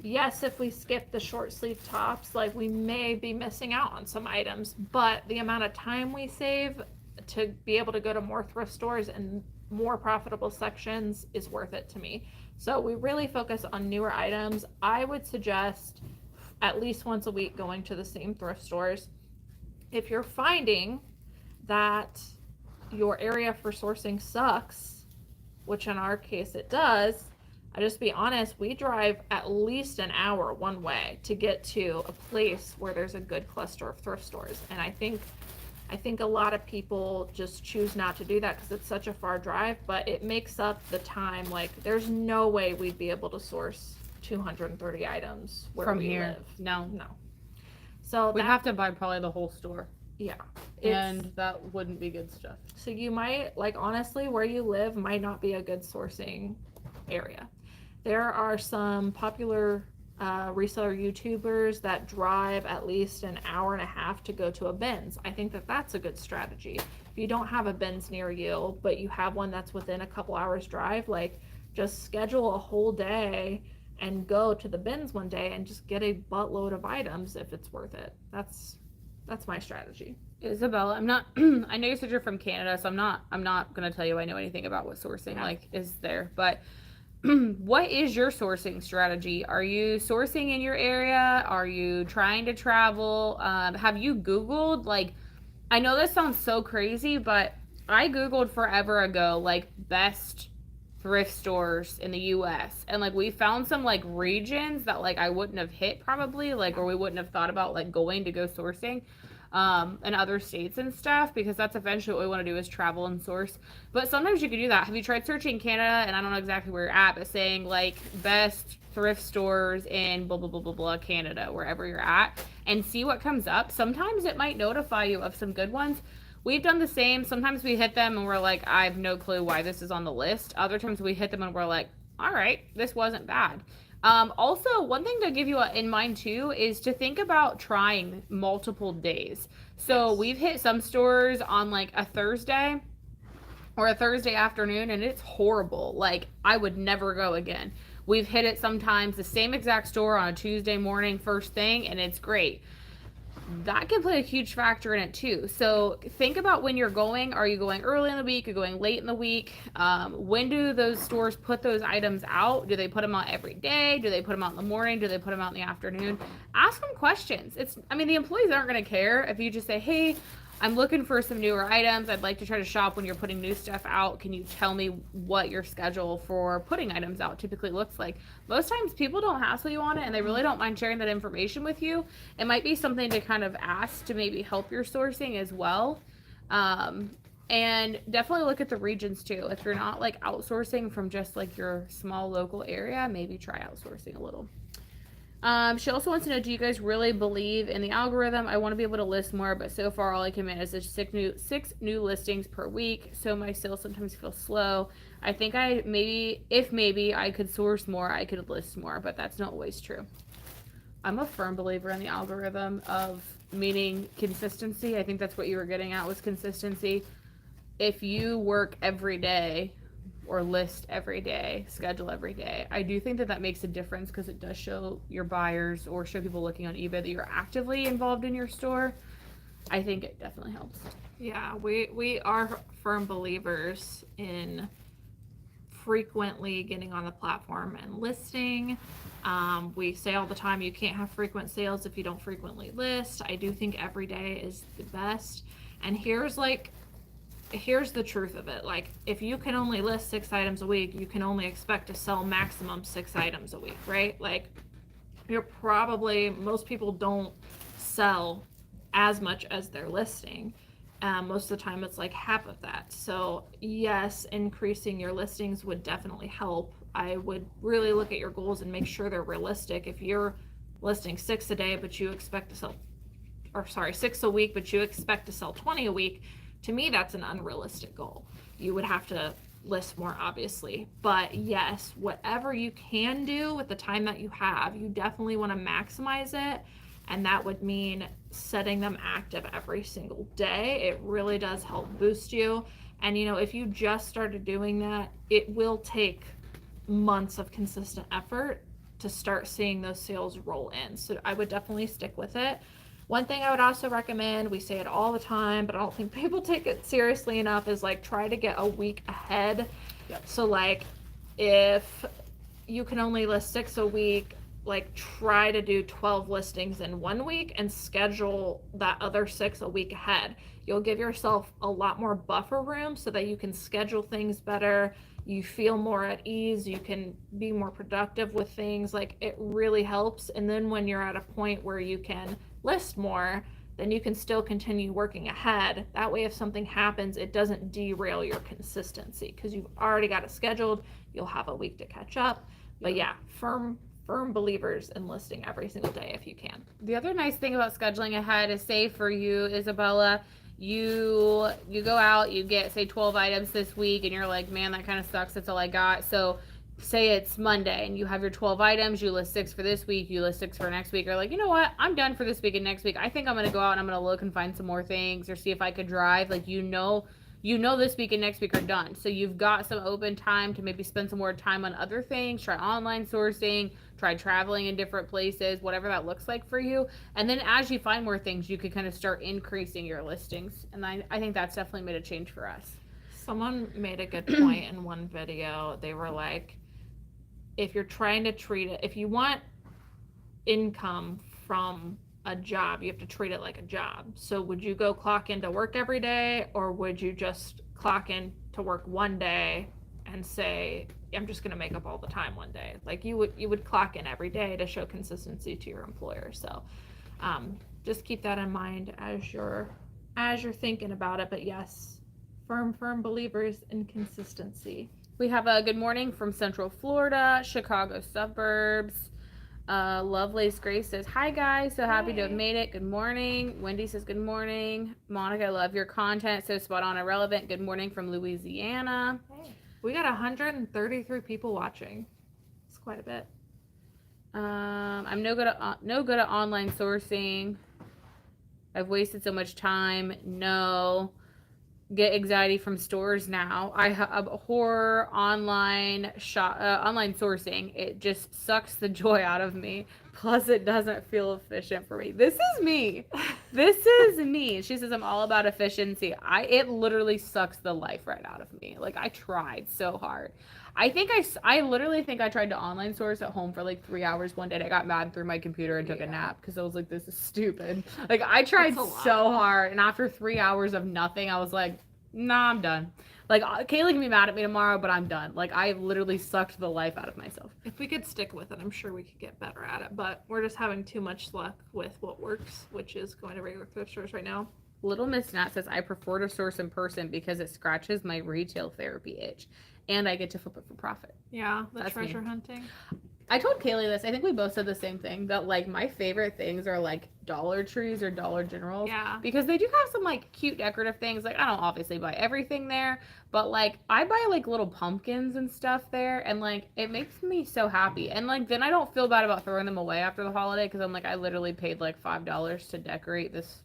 S1: Yes, if we skip the short sleeve tops, like, we may be missing out on some items, but the amount of time we save to be able to go to more thrift stores and more profitable sections is worth it to me. So we really focus on newer items. I would suggest at least once a week going to the same thrift stores. If you're finding that your area for sourcing sucks, which in our case it does, I just be honest, we drive at least an hour one way to get to a place where there's a good cluster of thrift stores. And I think a lot of people just choose not to do that because it's such a far drive, but it makes up the time. Like, there's no way we'd be able to source 230 items where
S2: from
S1: we
S2: here.
S1: live.
S2: No.
S1: So
S2: we'd have to buy probably the whole store.
S1: Yeah.
S2: And that wouldn't be good stuff.
S1: So you might, like, honestly, where you live might not be a good sourcing area. There are some popular reseller YouTubers that drive at least an hour and a half to go to a Ben's. I think that that's a good strategy. If you don't have a Ben's near you, but you have one that's within a couple hours drive, like, just schedule a whole day and go to the Ben's one day and just get a buttload of items if it's worth it. That's my strategy.
S2: Isabella, I'm not I know you said you're from Canada, so I'm not gonna tell you I know anything about what sourcing like is there, but what is your sourcing strategy? Are you sourcing in your area? Are you trying to travel? Have you Googled, like, I know this sounds so crazy, but I Googled forever ago, like, best thrift stores in the US, and like we found some like regions that like I wouldn't have hit probably, like, or we wouldn't have thought about like going to go sourcing in other states and stuff, because that's eventually what we want to do is travel and source. But sometimes you can do that. Have you tried searching Canada, and I don't know exactly where you're at, but saying like best thrift stores in blah blah blah blah blah Canada, wherever you're at, and see what comes up? Sometimes it might notify you of some good ones. We've done the same. Sometimes we hit them and we're like, I have no clue why this is on the list. Other times we hit them and we're like, all right, this wasn't bad. Also, one thing to give you in mind too is to think about trying multiple days. So we've hit some stores on like a Thursday or a Thursday afternoon, and it's horrible. Like, I would never go again. We've hit it sometimes the same exact store on a Tuesday morning first thing, and it's great. That can play a huge factor in it too. So think about when you're going. Are you going early in the week? Are you going late in the week? When do those stores put those items out? Do they put them out every day? Do they put them out in the morning? Do they put them out in the afternoon? Ask them questions. The employees aren't going to care if you just say, hey, I'm looking for some newer items. I'd like to try to shop when you're putting new stuff out. Can you tell me what your schedule for putting items out typically looks like? Most times people don't hassle you on it, and they really don't mind sharing that information with you. It might be something to kind of ask to maybe help your sourcing as well. And definitely look at the regions too. If you're not like outsourcing from just like your small local area, maybe try outsourcing a little. She also wants to know, do you guys really believe in the algorithm? I want to be able to list more, but so far all I can manage is six new listings per week, so my sales sometimes feel slow. I think maybe I could source more, I could list more, but that's not always true. I'm a firm believer in the algorithm of meaning consistency. I think that's what you were getting at, was consistency. If you work every day or list every day, schedule every day, I do think that makes a difference, because it does show your buyers or show people looking on eBay that you're actively involved in your store. I think it definitely helps.
S1: Yeah, we are firm believers in frequently getting on the platform and listing. We say all the time, you can't have frequent sales if you don't frequently list. I do think every day is the best. And here's the truth of it. Like, if you can only list 6 items a week, you can only expect to sell maximum 6 items a week, right? Like, most people don't sell as much as they're listing. Most of the time it's like half of that. So yes, increasing your listings would definitely help. I would really look at your goals and make sure they're realistic. If you're listing 6 a day, but you expect to sell, 6 a week, but you expect to sell 20 a week, to me, that's an unrealistic goal. You would have to list more, obviously. But yes, whatever you can do with the time that you have, you definitely want to maximize it. And that would mean setting them active every single day. It really does help boost you. And if you just started doing that, it will take months of consistent effort to start seeing those sales roll in. So I would definitely stick with it. One thing I would also recommend, we say it all the time, but I don't think people take it seriously enough, is like, try to get a week ahead.
S2: Yep.
S1: So like, if you can only list 6 a week, like, try to do 12 listings in 1 week and schedule that other 6 a week ahead. You'll give yourself a lot more buffer room so that you can schedule things better. You feel more at ease. You can be more productive with things. Like, it really helps. And then when you're at a point where you can list more, then you can still continue working ahead. That way, if something happens, it doesn't derail your consistency, because you've already got it scheduled. You'll have a week to catch up. But yeah, firm believers in listing every single day if you can.
S2: The other nice thing about scheduling ahead is, say for you, Isabella, you go out, you get, say, 12 items this week, and you're like, man, that kind of sucks, that's all I got. So say it's Monday and you have your 12 items, you list 6 for this week, you list 6 for next week. You're like, you know what, I'm done for this week and next week. I think I'm going to go out and I'm going to look and find some more things, or see if I could drive. Like, this week and next week are done. So you've got some open time to maybe spend some more time on other things, try online sourcing, try traveling in different places, whatever that looks like for you. And then as you find more things, you could kind of start increasing your listings. And I think that's definitely made a change for us.
S1: Someone made a good point in one video. They were like, if you're trying to treat it, if you want income from a job, you have to treat it like a job. So would you go clock into work every day, or would you just clock in to work one day and say, I'm just going to make up all the time one day? Like, you would clock in every day to show consistency to your employer. So just keep that in mind as you're thinking about it. But yes, firm believers in consistency.
S2: We have a good morning from Central Florida, Chicago suburbs. Lovelace Grace says, hi guys, so happy to have made it. Good morning. Wendy says, good morning. Monica, I love your content, so spot on and relevant. Good morning from Louisiana.
S1: Hey. We got 133 people watching. It's quite a bit.
S2: I'm no good at online sourcing. I've wasted so much time. No. Get anxiety from stores now. I abhor online sourcing. It just sucks the joy out of me. Plus, it doesn't feel efficient for me. This is me. This is me. She says I'm all about efficiency. It literally sucks the life right out of me. Like, I tried so hard. I literally think I tried to online source at home for like 3 hours one day. And I got mad and threw my computer and took a nap because I was like, this is stupid. Like, I tried so hard, and after 3 hours of nothing, I was like, nah, I'm done. Like, Kaylee can be mad at me tomorrow, but I'm done. Like, I literally sucked the life out of myself.
S1: If we could stick with it, I'm sure we could get better at it, but we're just having too much luck with what works, which is going to regular thrift stores right now.
S2: Little Miss Nat says, I prefer to source in person because it scratches my retail therapy itch, and I get to flip it for profit.
S1: Yeah, the treasure hunting.
S2: I told Kaylee this. I think we both said the same thing, that like my favorite things are like Dollar Trees or Dollar Generals.
S1: Yeah.
S2: Because they do have some like cute decorative things. Like I don't obviously buy everything there, but like I buy like little pumpkins and stuff there, and like it makes me so happy. And like then I don't feel bad about throwing them away after the holiday, because I'm like, I literally paid like $5 to decorate this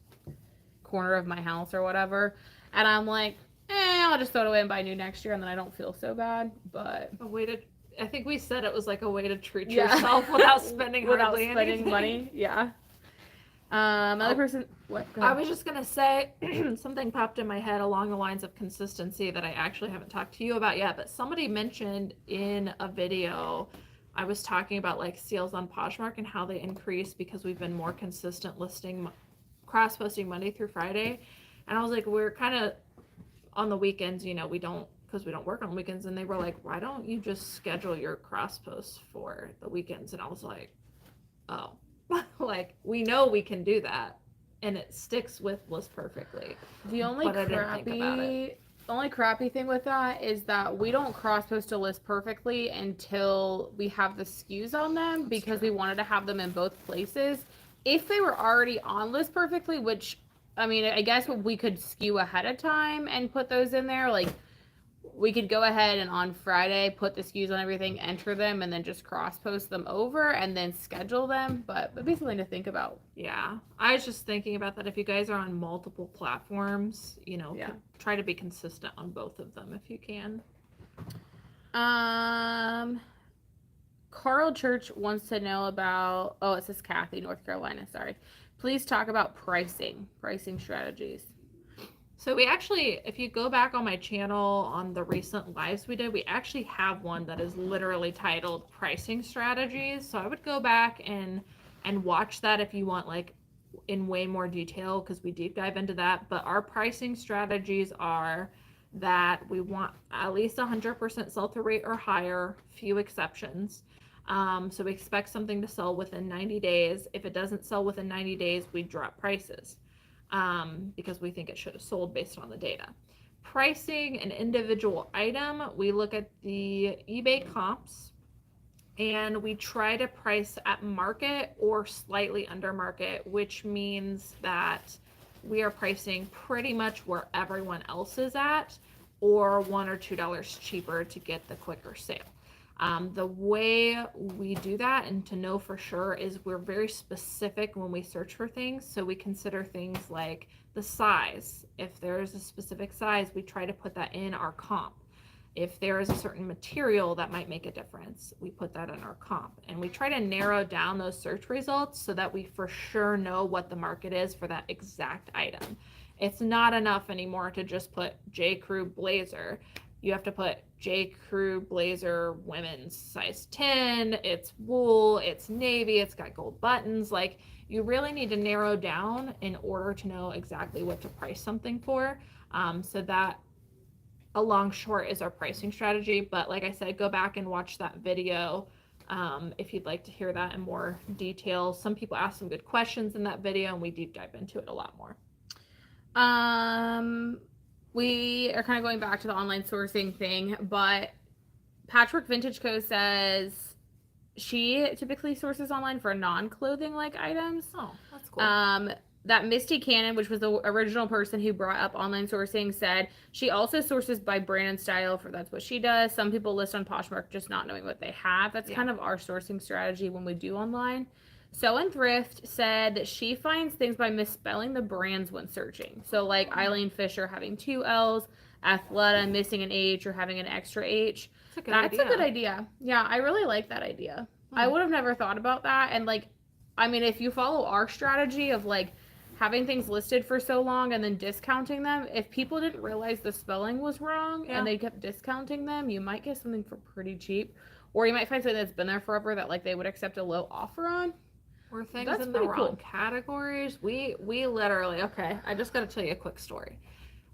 S2: corner of my house or whatever, and I'm like, I'll just throw it away and buy new next year, and then I don't feel so bad. But
S1: A way to, I think we said it was like a way to treat yourself without spending hardly anything.
S2: money. Yeah. Another person. What? Go
S1: I
S2: ahead.
S1: was just gonna say something popped in my head along the lines of consistency that I actually haven't talked to you about yet, but somebody mentioned in a video. I was talking about like sales on Poshmark and how they increase because we've been more consistent listing, cross posting Monday through Friday, and I was like, we're kind of on the weekends, you know, we don't, because we don't work on weekends, and they were like, why don't you just schedule your cross posts for the weekends? And I was like, oh. Like, we know we can do that, and it sticks with list perfectly.
S2: The only crappy thing with that is that we don't cross post a list perfectly until we have the SKUs on them, because we wanted to have them in both places. If they were already on list perfectly, which I mean, I guess we could skew ahead of time and put those in there. Like, we could go ahead and on Friday put the SKUs on everything, enter them, and then just cross post them over and then schedule them. But it'd be something to think about.
S1: Yeah, I was just thinking about that. If you guys are on multiple platforms, you know, try to be consistent on both of them if you can.
S2: Carl Church wants to know about, oh, it says Kathy, North Carolina, sorry. Please talk about pricing strategies.
S1: So we actually, if you go back on my channel on the recent lives we did, we actually have one that is literally titled Pricing Strategies. So I would go back and watch that if you want, like, in way more detail, because we deep dive into that. But our pricing strategies are that we want at least 100% sell-through rate or higher, few exceptions. So we expect something to sell within 90 days. If it doesn't sell within 90 days, we drop prices. Because we think it should have sold based on the data. Pricing an individual item, we look at the eBay comps, and we try to price at market or slightly under market, which means that we are pricing pretty much where everyone else is at, or $1 or $2 cheaper to get the quicker sale. The way we do that, and to know for sure, is we're very specific when we search for things. So we consider things like the size. If there is a specific size, we try to put that in our comp. If there is a certain material that might make a difference, we put that in our comp. And we try to narrow down those search results so that we for sure know what the market is for that exact item. It's not enough anymore to just put J. Crew blazer. You have to put J. Crew blazer women's size 10, it's wool, it's navy, it's got gold buttons. Like, you really need to narrow down in order to know exactly what to price something for. So that, along short, is our pricing strategy. But like I said, go back and watch that video if you'd like to hear that in more detail. Some people asked some good questions in that video, and we deep dive into it a lot more.
S2: We are kind of going back to the online sourcing thing, but Patchwork Vintage Co. says she typically sources online for non-clothing like items.
S1: Oh, that's cool.
S2: That Misty Cannon, which was the original person who brought up online sourcing, said she also sources by brand and style, for that's what she does. Some people list on Poshmark just not knowing what they have. That's kind of our sourcing strategy when we do online. So in Thrift said that she finds things by misspelling the brands when searching. So like Eileen Fisher having 2 L's, Athleta missing an H or having an extra H. That's a good idea. Yeah, I really like that idea. I would have never thought about that. And like, I mean, if you follow our strategy of like having things listed for so long and then discounting them, if people didn't realize the spelling was wrong and they kept discounting them, you might get something for pretty cheap. Or you might find something that's been there forever that like they would accept a low offer on.
S1: Or things in the wrong categories. We literally, okay, I just got to tell you a quick story.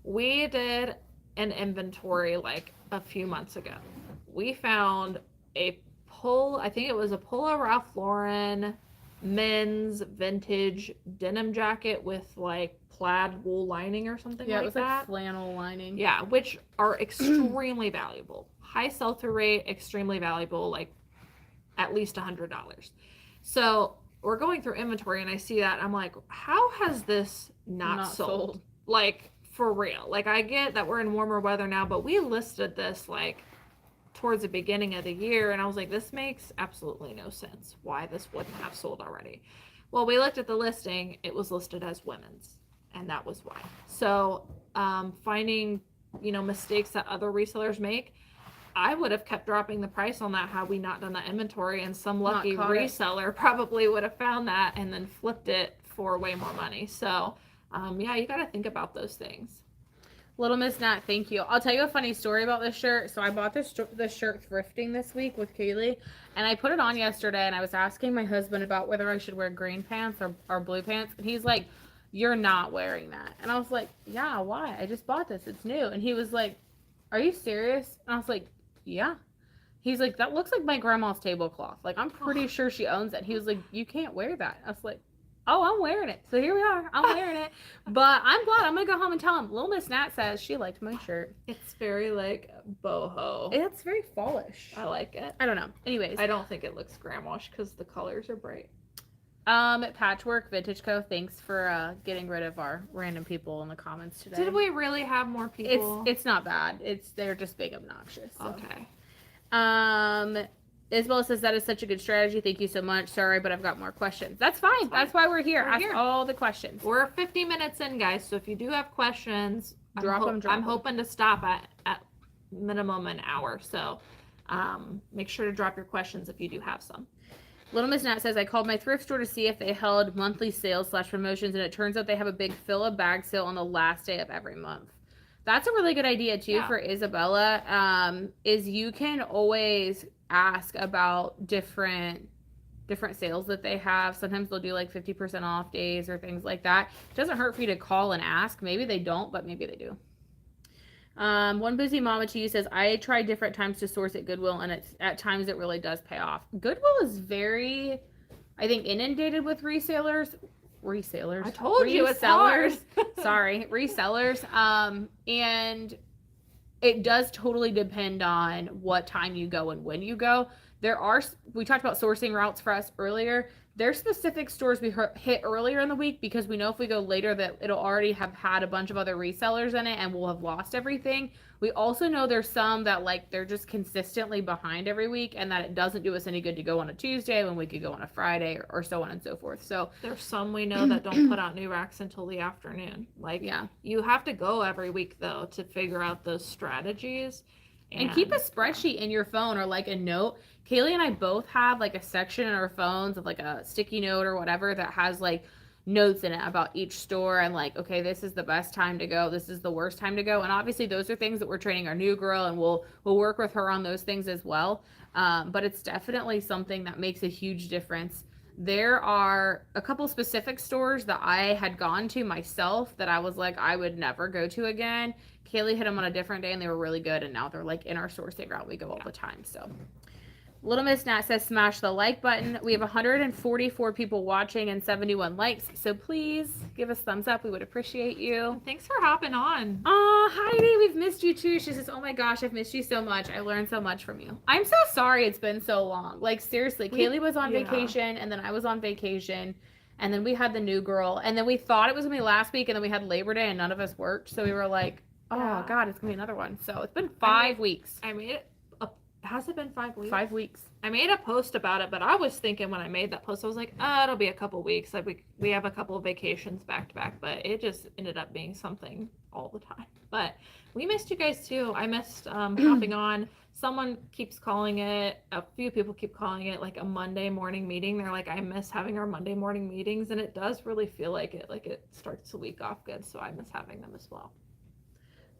S1: We did an inventory like a few months ago. We found I think it was a Polo Ralph Lauren men's vintage denim jacket with like plaid wool lining or something like that. Yeah, it was like
S2: flannel lining.
S1: Yeah, which are extremely valuable. High sell-through rate, extremely valuable. Like, at least $100. So we're going through inventory and I see that. I'm like, how has this not sold? Like, for real. Like, I get that we're in warmer weather now, but we listed this like towards the beginning of the year, and I was like, this makes absolutely no sense why this wouldn't have sold already. Well, we looked at the listing, it was listed as women's, and that was why. So finding, mistakes that other resellers make, I would have kept dropping the price on that had we not done that inventory, and some lucky reseller probably would have found that and then flipped it for way more money. So yeah, you got to think about those things.
S2: Little Miss Nat, thank you. I'll tell you a funny story about this shirt. So I bought this shirt thrifting this week with Kaylee, and I put it on yesterday, and I was asking my husband about whether I should wear green pants or blue pants, and he's like, you're not wearing that. And I was like, yeah, why? I just bought this. It's new. And he was like, are you serious? And I was like, yeah. He's like, that looks like my grandma's tablecloth. Like, I'm pretty sure she owns it. He was like, you can't wear that. I was like, oh, I'm wearing it. So here we are. I'm wearing it. But I'm glad. I'm going to go home and tell him. Little Miss Nat says she liked my shirt.
S1: It's very, like, boho.
S2: It's very fallish.
S1: I like it.
S2: I don't know. Anyways.
S1: I don't think it looks grandma's because the colors are bright.
S2: Patchwork Vintage Co. Thanks for getting rid of our random people in the comments today.
S1: Did we really have more people?
S2: It's not bad. They're just big obnoxious. So.
S1: Okay.
S2: Isabella says that is such a good strategy. Thank you so much. Sorry, but I've got more questions. That's fine. That's why we're here. Ask all the questions.
S1: We're 50 minutes in, guys. So if you do have questions,
S2: drop them.
S1: I'm hoping to stop at minimum an hour. So make sure to drop your questions if you do have some.
S2: Little Miss Nat says, I called my thrift store to see if they held monthly sales / promotions, and it turns out they have a big fill a bag sale on the last day of every month. That's a really good idea too for Isabella. Is you can always ask about different sales that they have. Sometimes they'll do like 50% off days or things like that. It doesn't hurt for you to call and ask. Maybe they don't, but maybe they do. One busy mama to you says, I try different times to source at Goodwill, and at times it really does pay off. Goodwill is very, I think, inundated with resellers. I
S1: told you it's hard.
S2: Sorry, resellers. And it does totally depend on what time you go and when you go. We talked about sourcing routes for us earlier. There's specific stores we hit earlier in the week because we know if we go later that it'll already have had a bunch of other resellers in it and we'll have lost everything. We also know there's some that like they're just consistently behind every week and that it doesn't do us any good to go on a Tuesday when we could go on a Friday or so on and so forth. So
S1: there's some we know that don't put out new racks until the afternoon. Like, yeah, you have to go every week though to figure out those strategies.
S2: And keep a spreadsheet in your phone or like a note. Kaylee and I both have like a section in our phones of like a sticky note or whatever that has like notes in it about each store and like, okay, this is the best time to go. This is the worst time to go. And obviously those are things that we're training our new girl and we'll work with her on those things as well. But it's definitely something that makes a huge difference. There are a couple specific stores that I had gone to myself that I was like, I would never go to again. Kaylee hit them on a different day and they were really good. And now they're like in our sourcing route. We go all the time. So Little Miss Nat says, smash the like button. We have 144 people watching and 71 likes. So please give us thumbs up. We would appreciate you.
S1: Thanks for hopping on.
S2: Heidi, we've missed you too. She says, oh my gosh, I've missed you so much. I learned so much from you. I'm so sorry it's been so long. Like seriously, Kaylee was on vacation and then I was on vacation. And then we had the new girl. And then we thought it was going to be last week. And then we had Labor Day and none of us worked. So we were like, oh God, it's going to be another one. So it's been 5 weeks.
S1: I made it. Has it been 5 weeks?
S2: 5 weeks.
S1: I made a post about it, but I was thinking when I made that post, I was like, it'll be a couple weeks. Like we have a couple of vacations back to back, but it just ended up being something all the time. But we missed you guys too. I missed hopping on. Someone keeps calling it, a few people keep calling it like a Monday morning meeting. They're like, I miss having our Monday morning meetings, and it does really feel like it starts the week off good. So I miss having them as well.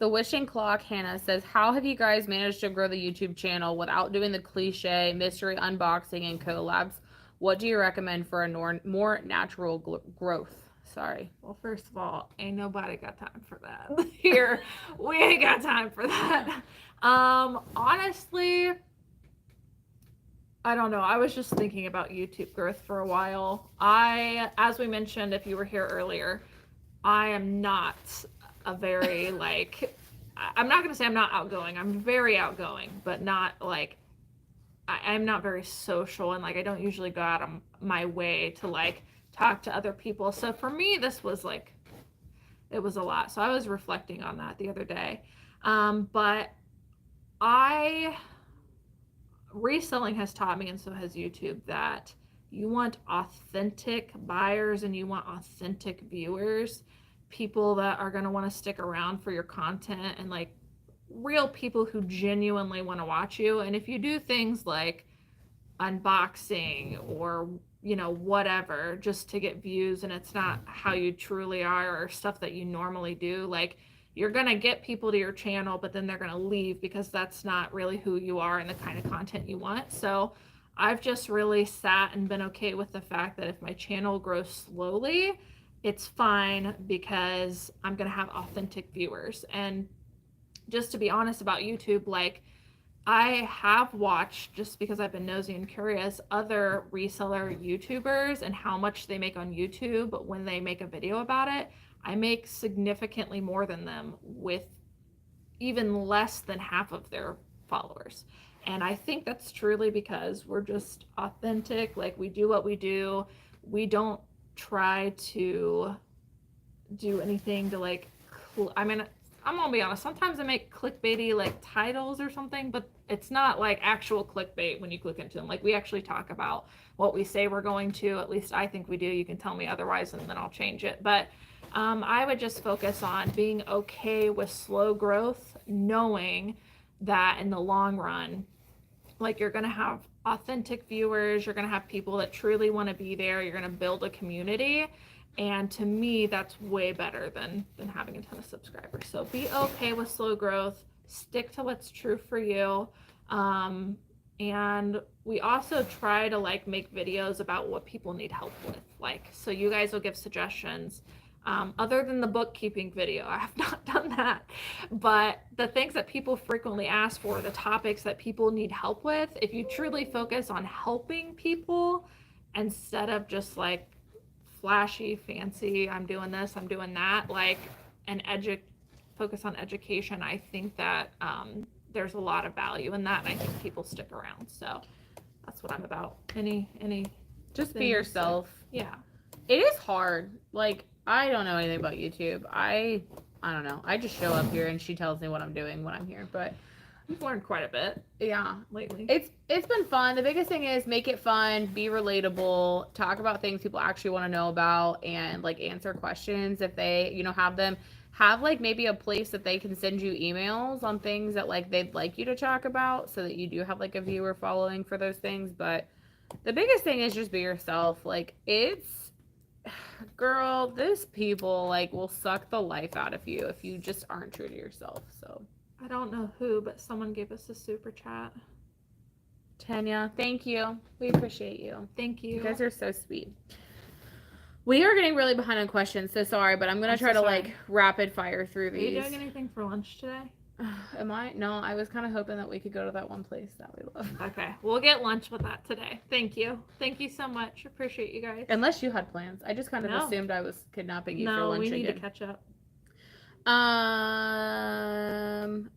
S2: The Wishing Clock Hannah says, how have you guys managed to grow the YouTube channel without doing the cliche mystery unboxing and collabs? What do you recommend for a more natural growth? Sorry.
S1: Well, first of all, ain't nobody got time for that. Here, we ain't got time for that. Honestly, I don't know. I was just thinking about YouTube growth for a while. As we mentioned, if you were here earlier, I am not a very I'm not going to say I'm not outgoing. I'm very outgoing, but not like I'm not very social, and like I don't usually go out of my way to like talk to other people. So for me, this was like, it was a lot. So I was reflecting on that the other day. But I reselling has taught me, and so has YouTube, that you want authentic buyers and you want authentic viewers, people that are going to want to stick around for your content, and like real people who genuinely want to watch you. And if you do things like unboxing or whatever just to get views and it's not how you truly are, or stuff that you normally do, like you're going to get people to your channel but then they're going to leave because that's not really who you are and the kind of content you want. So I've just really sat and been okay with the fact that if my channel grows slowly, it's fine because I'm going to have authentic viewers. And just to be honest about YouTube, like I have watched, just because I've been nosy and curious, other reseller YouTubers and how much they make on YouTube, but when they make a video about it, I make significantly more than them with even less than half of their followers. And I think that's truly because we're just authentic. Like we do what we do. We don't try to do anything to like, I mean, I'm gonna be honest, sometimes I make clickbaity like titles or something, but it's not like actual clickbait when you click into them. Like we actually talk about what we say we're going to, at least I think we do. You can tell me otherwise and then I'll change it. But I would just focus on being okay with slow growth, knowing that in the long run, like you're gonna have authentic viewers, you're gonna have people that truly want to be there, you're gonna build a community. And to me, that's way better than having a ton of subscribers. So be okay with slow growth, stick to what's true for you. And we also try to like make videos about what people need help with. Like, so you guys will give suggestions. Other than the bookkeeping video, I have not done that. But the things that people frequently ask for, the topics that people need help with, if you truly focus on helping people instead of just like flashy, fancy, I'm doing this, I'm doing that, like an focus on education, I think that there's a lot of value in that, and I think people stick around. So that's what I'm about. Any
S2: just be yourself.
S1: Yeah.
S2: It is hard. Like I don't know anything about YouTube. I don't know. I just show up here and she tells me what I'm doing when I'm here. But
S1: I've learned quite a bit.
S2: Yeah,
S1: lately.
S2: It's been fun. The biggest thing is make it fun, be relatable, talk about things people actually want to know about, and like answer questions if they have them. Have like maybe a place that they can send you emails on things that like they'd like you to talk about, so that you do have like a viewer following for those things. But the biggest thing is just be yourself. Like girl, these people like will suck the life out of you if you just aren't true to yourself. So
S1: I don't know who, but someone gave us a super chat.
S2: Tanya, thank you. We appreciate you.
S1: Thank you.
S2: You guys are so sweet. We are getting really behind on questions, so sorry, but I'm going to try to like rapid fire through these.
S1: Are you doing anything for lunch today?
S2: Am I? No, I was kind of hoping that we could go to that one place that we love.
S1: Okay, we'll get lunch with that today. Thank you. Thank you so much. Appreciate you guys.
S2: Unless you had plans. I just kind of assumed I was kidnapping you for lunch.
S1: No, we need
S2: again.
S1: to catch up.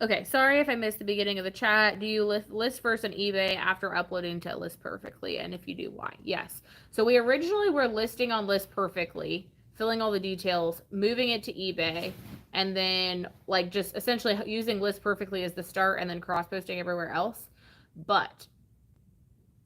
S2: Okay, sorry if I missed the beginning of the chat. Do you list first on eBay after uploading to List Perfectly? And if you do, why? Yes. So we originally were listing on List Perfectly, filling all the details, moving it to eBay, and then like just essentially using List Perfectly as the start and then cross-posting everywhere else. But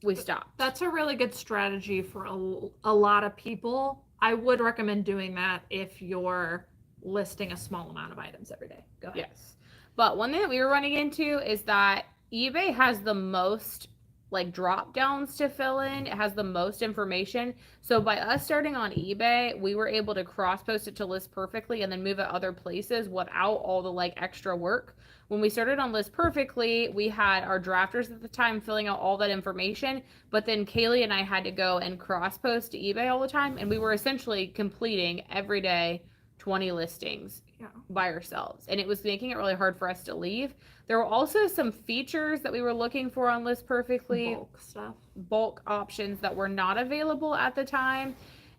S2: we stopped.
S1: That's a really good strategy for a lot of people. I would recommend doing that if you're listing a small amount of items every day. Go ahead.
S2: Yes. But one thing that we were running into is that eBay has the most like drop downs to fill in. It has the most information. So by us starting on eBay, we were able to cross post it to List Perfectly and then move it other places without all the like extra work. When we started on List Perfectly, we had our drafters at the time filling out all that information, but then Kaylee and I had to go and cross post to eBay all the time, and we were essentially completing every day 20 listings by ourselves, and it was making it really hard for us to leave. There were also some features that we were looking for on List Perfectly, bulk options that were not available at the time,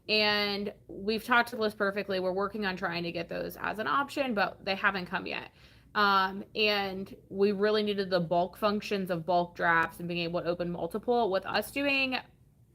S2: and we've talked to List Perfectly. We're working on trying to get those as an option, but they haven't come yet. And we really needed the bulk functions of bulk drafts and being able to open multiple. With us doing,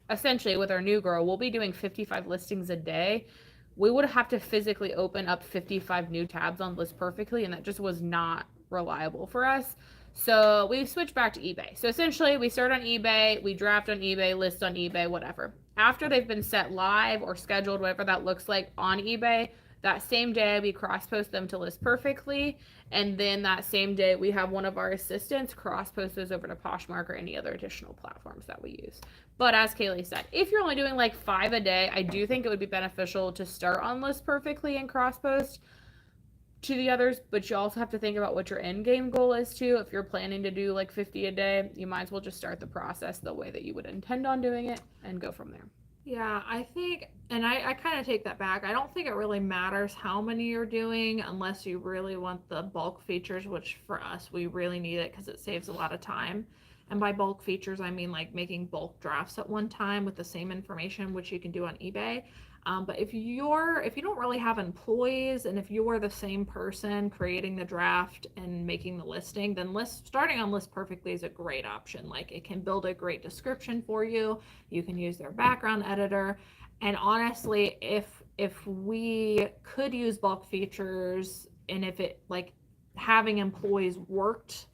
S2: essentially with our new girl, we'll be doing 55 listings a day. We would have to physically open up 55 new tabs on List Perfectly, and that just was not reliable for us. So we switched back to eBay. So essentially, we start on eBay, we draft on eBay, list on eBay, whatever. After they've been set live or scheduled, whatever that looks like on eBay, that same day we cross post them to List Perfectly, and then that same day we have one of our assistants cross post those over to Poshmark or any other additional platforms that we use. But as Kaylee said, if you're only doing like 5 a day, I do think it would be beneficial to start on List Perfectly and cross post to the others, but you also have to think about what your end game goal is too. If you're planning to do like 50 a day, you might as well just start the process the way that you would intend on doing it and go from there.
S1: Yeah, I think, and I kind of take that back. I don't think it really matters how many you're doing unless you really want the bulk features, which for us, we really need it because it saves a lot of time. And by bulk features, I mean like making bulk drafts at one time with the same information, which you can do on eBay. But if you don't really have employees, and if you're the same person creating the draft and making the listing, then starting on List Perfectly is a great option. Like, it can build a great description for you. You can use their background editor. And honestly, if we could use bulk features, and if it, like, having employees worked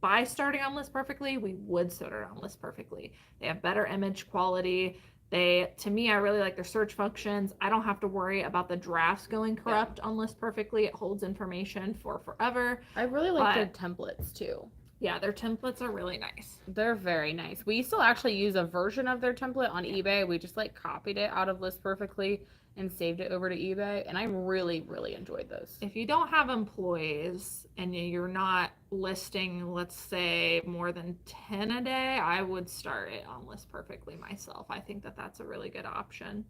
S1: by starting on List Perfectly, we would start on List Perfectly. They have better image quality. To me, I really like their search functions. I don't have to worry about the drafts going corrupt on List Perfectly. It holds information for forever.
S2: I really like their templates too.
S1: Yeah, their templates are really nice.
S2: They're very nice. We still actually use a version of their template on eBay. We just like copied it out of List Perfectly and saved it over to eBay, and I really, really enjoyed those.
S1: If you don't have employees and you're not listing, let's say, more than 10 a day, I would start it on List Perfectly myself. I think that that's a really good option.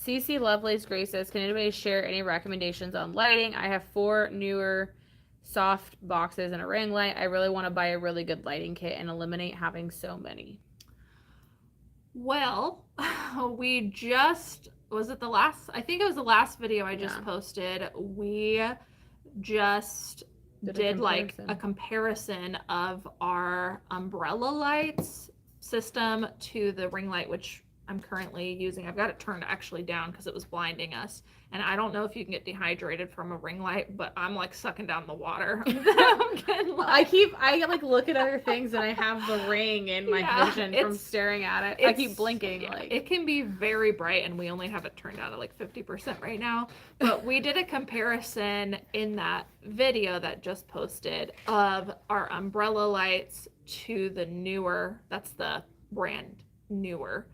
S2: CC Lovelace Gray says, can anybody share any recommendations on lighting? I have 4 newer soft boxes and a ring light. I really want to buy a really good lighting kit and eliminate having so many.
S1: Well, we just, was it the last, I think it was the last video I just posted. We just did like a comparison of our umbrella lights system to the ring light, which I'm currently using. I've got it turned actually down because it was blinding us. And I don't know if you can get dehydrated from a ring light, but I'm like sucking down the water.
S2: I like look at other things and I have the ring in my vision from staring at it. I keep blinking.
S1: Yeah, it can be very bright, and we only have it turned down to like 50% right now. But we did a comparison in that video that just posted of our umbrella lights to the newer, that's the brand newer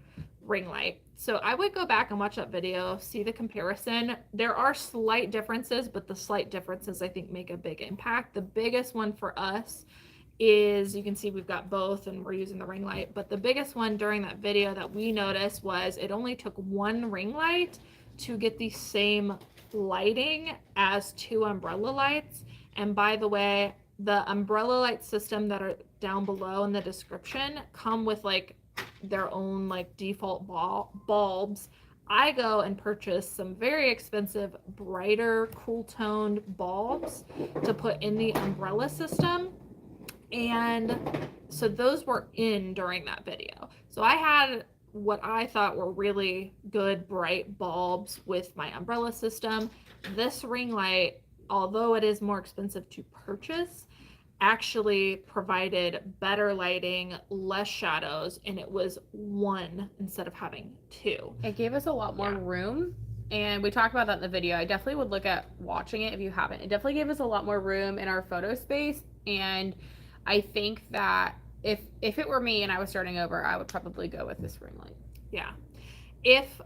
S1: ring light. So I would go back and watch that video, see the comparison. There are slight differences, but the slight differences I think make a big impact. The biggest one for us is, you can see we've got both and we're using the ring light, but the biggest one during that video that we noticed was it only took 1 ring light to get the same lighting as 2 umbrella lights. And by the way, the umbrella light system that are down below in the description come with like their own like default bulbs. I go and purchase some very expensive, brighter, cool toned bulbs to put in the umbrella system. And so those were in during that video. So I had what I thought were really good, bright bulbs with my umbrella system. This ring light, although it is more expensive to purchase, actually provided better lighting, less shadows, and it was 1 instead of having 2.
S2: It gave us a lot more room, and we talked about that in the video. I definitely would look at watching it if you haven't. It definitely gave us a lot more room in our photo space, and I think that if it were me and I was starting over, I would probably go with this ring light.
S1: Yeah. If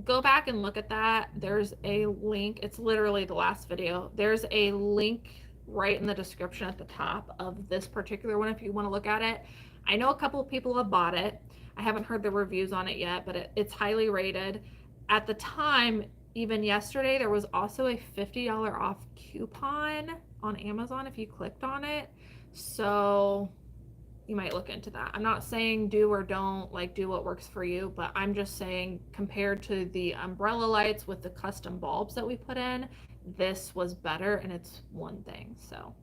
S1: go back and look at that, there's a link. It's literally the last video. There's a link right in the description at the top of this particular one if you want to look at it. I know a couple of people have bought it. I haven't heard the reviews on it yet, but it's highly rated. At the time, even yesterday, there was also a $50 off coupon on Amazon if you clicked on it. So you might look into that. I'm not saying do or don't, like do what works for you, but I'm just saying compared to the umbrella lights with the custom bulbs that we put in, this was better, and it's one thing. So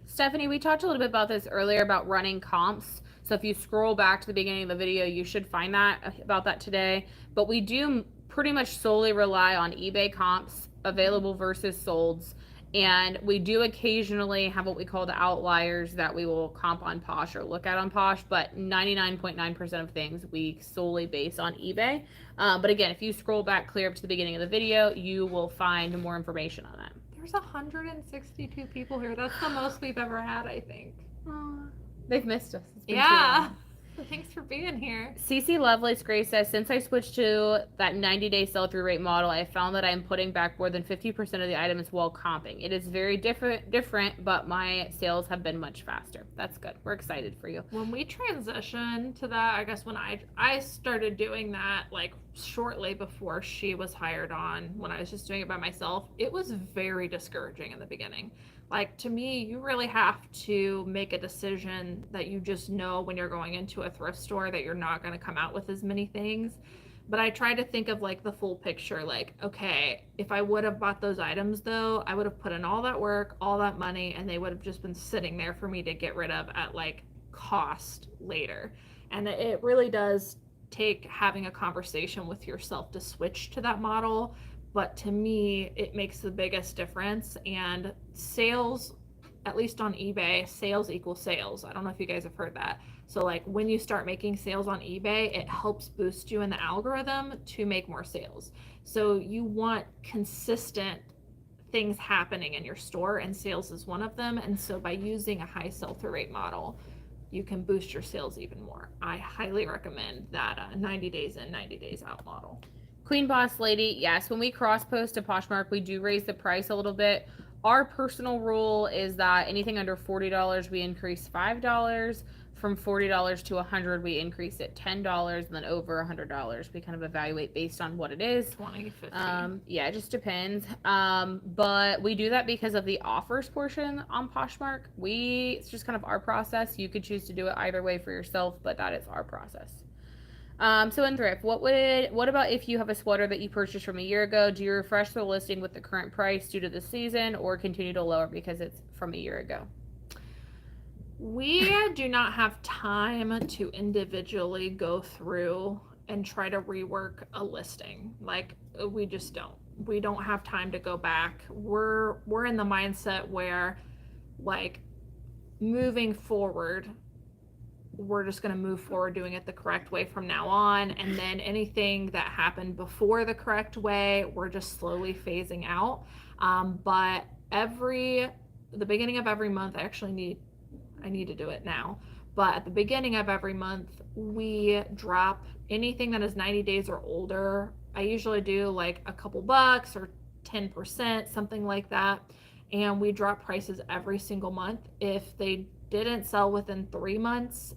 S2: Stephanie, we talked a little bit about this earlier about running comps. So if you scroll back to the beginning of the video, you should find that about that today. But we do pretty much solely rely on eBay comps, available versus solds. And we do occasionally have what we call the outliers that we will comp on Posh or look at on Posh, but 99.9% of things we solely base on eBay. But again, if you scroll back clear up to the beginning of the video, you will find more information on that.
S1: there's 162 people here. That's the most we've ever had, I think.
S2: They've missed us. It's been
S1: Yeah. Thanks for being here.
S2: CC Lovelace Gray says, since I switched to that 90-day sell-through rate model, I found that I'm putting back more than 50% of the items while comping. It is very different, but my sales have been much faster. That's good. We're excited for you.
S1: When we transitioned to that, I guess when I started doing that, like shortly before she was hired on, when I was just doing it by myself, it was very discouraging in the beginning. Like, to me, you really have to make a decision that you just know when you're going into a thrift store that you're not going to come out with as many things. But I try to think of like the full picture. Like, okay, if I would have bought those items though, I would have put in all that work, all that money, and they would have just been sitting there for me to get rid of at like cost later. And it really does take having a conversation with yourself to switch to that model. But to me, it makes the biggest difference. And sales, at least on eBay, sales equals sales. I don't know if you guys have heard that. So like when you start making sales on eBay, it helps boost you in the algorithm to make more sales. So you want consistent things happening in your store, and sales is one of them. And so by using a high sell-through rate model, you can boost your sales even more. I highly recommend that 90 days in, 90 days out model.
S2: Queen Boss Lady, yes, when we cross post to Poshmark, we do raise the price a little bit. Our personal rule is that anything under $40, we increase $5. From $40 to $100, we increase it $10, and then over $100, we kind of evaluate based on what it is.
S1: 20, 50.
S2: Yeah, it just depends. But we do that because of the offers portion on Poshmark. It's just kind of our process. You could choose to do it either way for yourself, but that is our process. So in Thrift, what about if you have a sweater that you purchased from a year ago? Do you refresh the listing with the current price due to the season, or continue to lower because it's from a year ago?
S1: We do not have time to individually go through and try to rework a listing. Like, we just don't. We don't have time to go back. We're in the mindset where, like, moving forward, we're just going to move forward doing it the correct way from now on. And then anything that happened before the correct way, we're just slowly phasing out. But the beginning of every month, I need to do it now. But at the beginning of every month, we drop anything that is 90 days or older. I usually do like a couple bucks or 10%, something like that. And we drop prices every single month. If they didn't sell within 3 months,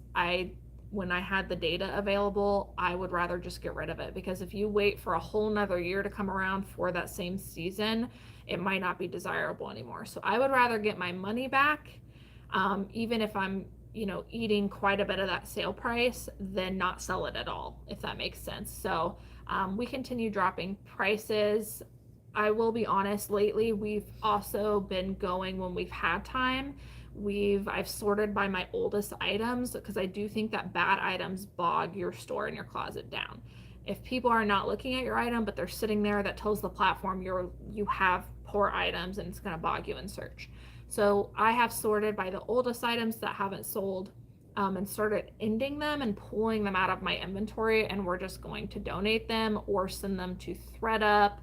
S1: when I had the data available, I would rather just get rid of it, because if you wait for a whole nother year to come around for that same season, it might not be desirable anymore. So I would rather get my money back, even if I'm, eating quite a bit of that sale price, than not sell it at all, if that makes sense. So we continue dropping prices. I will be honest, lately we've also been going, when we've had time, I've sorted by my oldest items, because I do think that bad items bog your store and your closet down. If people are not looking at your item, but they're sitting there, that tells the platform you have poor items, and it's going to bog you in search. So I have sorted by the oldest items that haven't sold, and started ending them and pulling them out of my inventory, and we're just going to donate them or send them to ThredUp.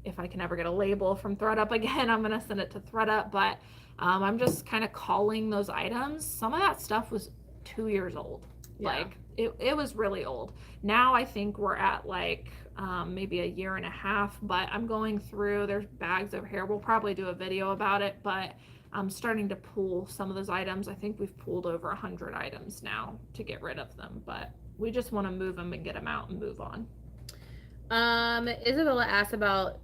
S1: If I can ever get a label from ThredUp again, I'm going to send it to ThredUp. But I'm just kind of calling those items. Some of that stuff was 2 years old. Yeah. Like, it was really old. Now I think we're at like maybe a year and a half, but I'm going through, there's bags over here. We'll probably do a video about it, but I'm starting to pull some of those items. I think we've pulled over 100 items now to get rid of them, but we just want to move them and get them out and move on.
S2: Isabella asked about,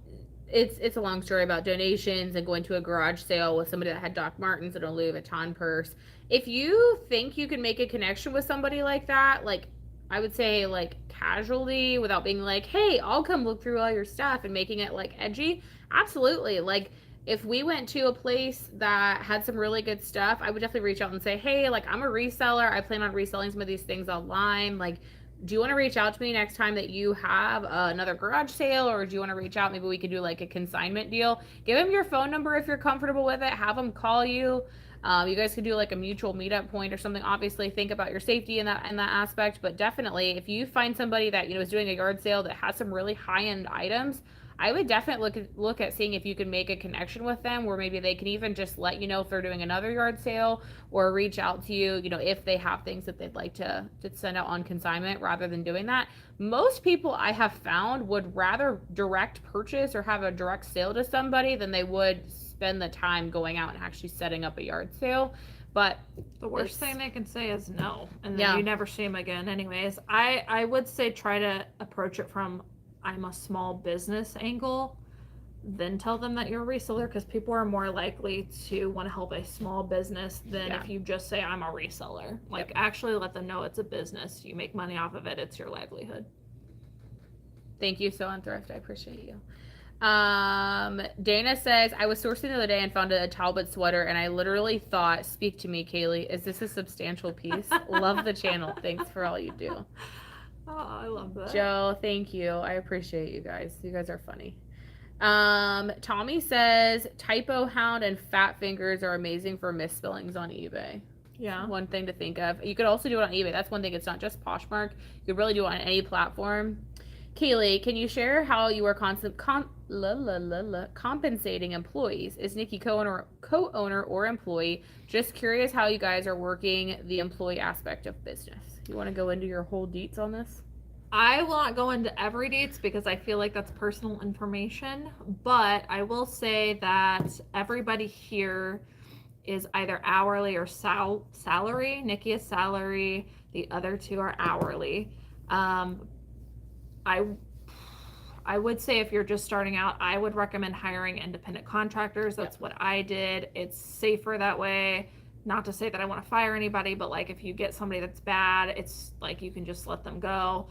S2: it's a long story about donations and going to a garage sale with somebody that had Doc Martens and a Louis Vuitton purse. If you think you can make a connection with somebody like that, like, I would say, like, casually without being like, hey, I'll come look through all your stuff, and making it like edgy, absolutely. Like, if we went to a place that had some really good stuff, I would definitely reach out and say, hey, like, I'm a reseller. I plan on reselling some of these things online. Like, do you want to reach out to me next time that you have another garage sale, or do you want to reach out? Maybe we could do like a consignment deal. Give them your phone number if you're comfortable with it. Have them call you. You guys could do like a mutual meetup point or something. Obviously, think about your safety in that aspect, but definitely, if you find somebody that is doing a yard sale that has some really high end items, I would definitely look at seeing if you can make a connection with them, where maybe they can even just let you know if they're doing another yard sale, or reach out to you, if they have things that they'd like to send out on consignment rather than doing that. Most people I have found would rather direct purchase or have a direct sale to somebody than they would spend the time going out and actually setting up a yard sale. But
S1: the worst thing they can say is no, and then you never see them again anyways. I would say try to approach it from I'm a small business angle, then tell them that you're a reseller, because people are more likely to want to help a small business than if you just say I'm a reseller. Like, actually let them know it's a business. You make money off of it. It's your livelihood.
S2: Thank you, So on Thrift. I appreciate you. Dana says, I was sourcing the other day and found a Talbot sweater, and I literally thought, speak to me, Kaylee. Is this a substantial piece? Love the channel. Thanks for all you do.
S1: Oh, I love that.
S2: Joe, thank you. I appreciate you guys. You guys are funny. Tommy says, Typo Hound and Fat Fingers are amazing for misspellings on eBay.
S1: Yeah.
S2: One thing to think of. You could also do it on eBay. That's one thing. It's not just Poshmark. You could really do it on any platform. Kaylee, can you share how you are compensating employees? Is Nikki co-owner or employee? Just curious how you guys are working the employee aspect of business. You want to go into your whole deets on this?
S1: I will not go into every deets because I feel like that's personal information, but I will say that everybody here is either hourly or salary. Nikki is salary. The other two are hourly. I would say if you're just starting out, I would recommend hiring independent contractors. That's what I did. It's safer that way. Not to say that I want to fire anybody, but like if you get somebody that's bad, it's like you can just let them go.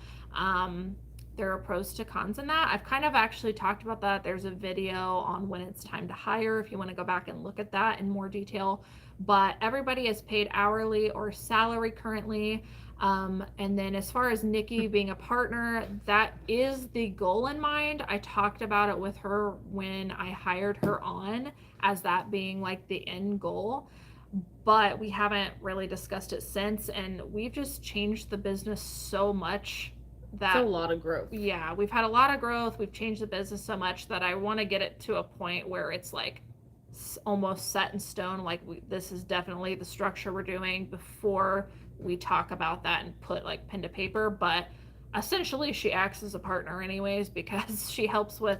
S1: There are pros to cons in that. I've kind of actually talked about that. There's a video on when it's time to hire if you want to go back and look at that in more detail. But everybody is paid hourly or salary currently. And then as far as Nikki being a partner, that is the goal in mind. I talked about it with her when I hired her on, as that being like the end goal, but we haven't really discussed it since, and we've just changed the business so much that
S2: it's a lot of growth.
S1: Yeah, we've had a lot of growth. We've changed the business so much that I want to get it to a point where it's like almost set in stone. Like this is definitely the structure we're doing before we talk about that and put like pen to paper. But essentially she acts as a partner anyways, because she helps with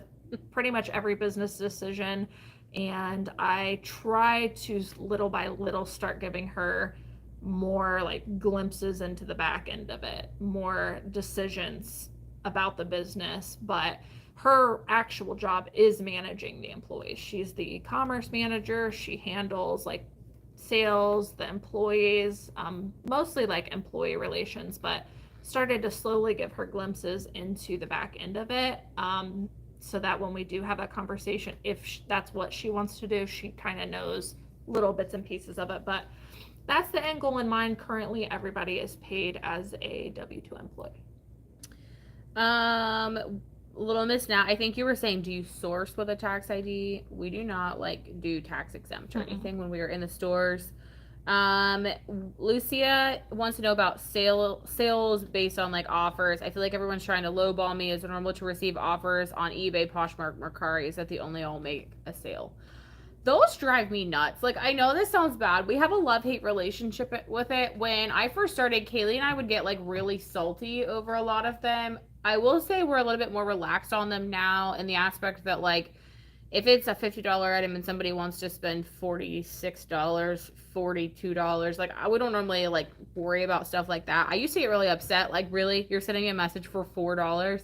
S1: pretty much every business decision, and I try to little by little start giving her more like glimpses into the back end of it, more decisions about the business. But her actual job is managing the employees. She's the e-commerce manager. She handles like sales, the employees, mostly like employee relations, but started to slowly give her glimpses into the back end of it, so that when we do have that conversation, if that's what she wants to do, she kind of knows little bits and pieces of it. But that's the end goal in mind. Currently everybody is paid as a W-2 employee.
S2: Little Miss Nat, I think you were saying, do you source with a tax ID? We do not like do tax exempt or anything when we are in the stores. Lucia wants to know about sales based on like offers. I feel like everyone's trying to lowball me. Is it normal to receive offers on eBay, Poshmark, Mercari? Is that the only I'll make a sale? Those drive me nuts. Like, I know this sounds bad. We have a love-hate relationship with it. When I first started, Kaylee and I would get like really salty over a lot of them. I will say we're a little bit more relaxed on them now, in the aspect that like if it's a $50 item and somebody wants to spend $46, $42, like we don't normally like worry about stuff like that. I used to get really upset, like, really, you're sending me a message for $4?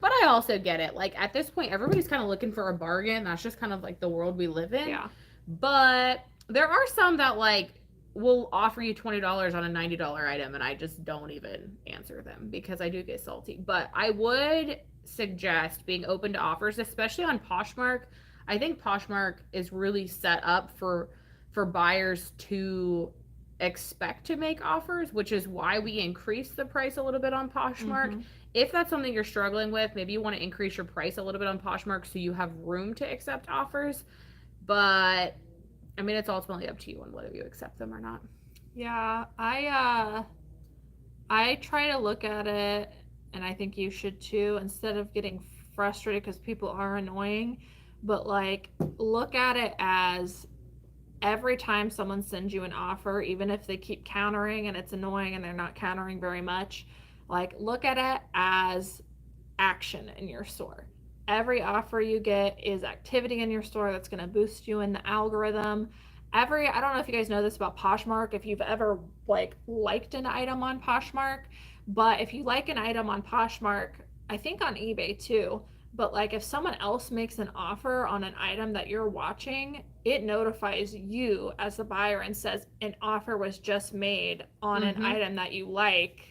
S2: But I also get it. Like, at this point, everybody's kind of looking for a bargain. That's just kind of like the world we live in.
S1: Yeah.
S2: But there are some that like will offer you $20 on a $90 item, and I just don't even answer them because I do get salty. But I would suggest being open to offers, especially on Poshmark. I think Poshmark is really set up for buyers to expect to make offers, which is why we increase the price a little bit on Poshmark. Mm-hmm. If that's something you're struggling with, maybe you want to increase your price a little bit on Poshmark so you have room to accept offers. But I mean, it's ultimately up to you on whether you accept them or not.
S1: Yeah, I try to look at it, and I think you should too, instead of getting frustrated because people are annoying, but like look at it as every time someone sends you an offer, even if they keep countering and it's annoying and they're not countering very much, like look at it as action in your store. Every offer you get is activity in your store that's going to boost you in the algorithm. I don't know if you guys know this about Poshmark, if you've ever like liked an item on Poshmark, but if you like an item on Poshmark, I think on eBay too, but like if someone else makes an offer on an item that you're watching, it notifies you as the buyer and says an offer was just made on an item that you like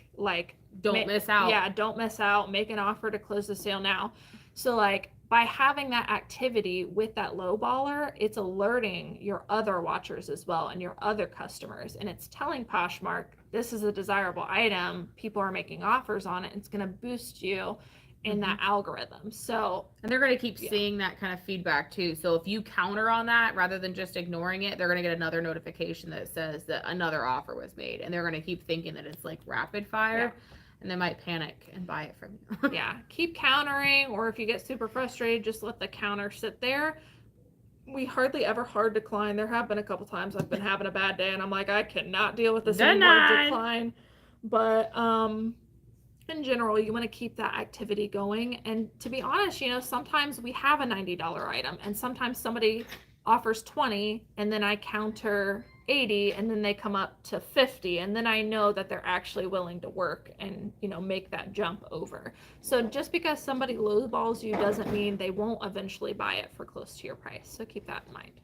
S2: don't miss out.
S1: Yeah, don't miss out. Make an offer to close the sale now. So like by having that activity with that low baller, it's alerting your other watchers as well and your other customers, and it's telling Poshmark this is a desirable item. People are making offers on it. It's going to boost you in that algorithm. So,
S2: and they're going to keep seeing that kind of feedback too. So if you counter on that rather than just ignoring it, they're going to get another notification that says that another offer was made, and they're going to keep thinking that it's like rapid fire. And they might panic and buy it from you.
S1: Yeah, keep countering, or if you get super frustrated, just let the counter sit there. We hardly ever hard decline. There have been a couple times I've been having a bad day and I'm like, I cannot deal with this anymore, decline. But in general, you want to keep that activity going. And to be honest, you know, sometimes we have a $90 item and sometimes somebody offers 20 and then I counter 80 and then they come up to 50 and then I know that they're actually willing to work and, you know, make that jump over. So just because somebody lowballs you doesn't mean they won't eventually buy it for close to your price. So keep that in mind.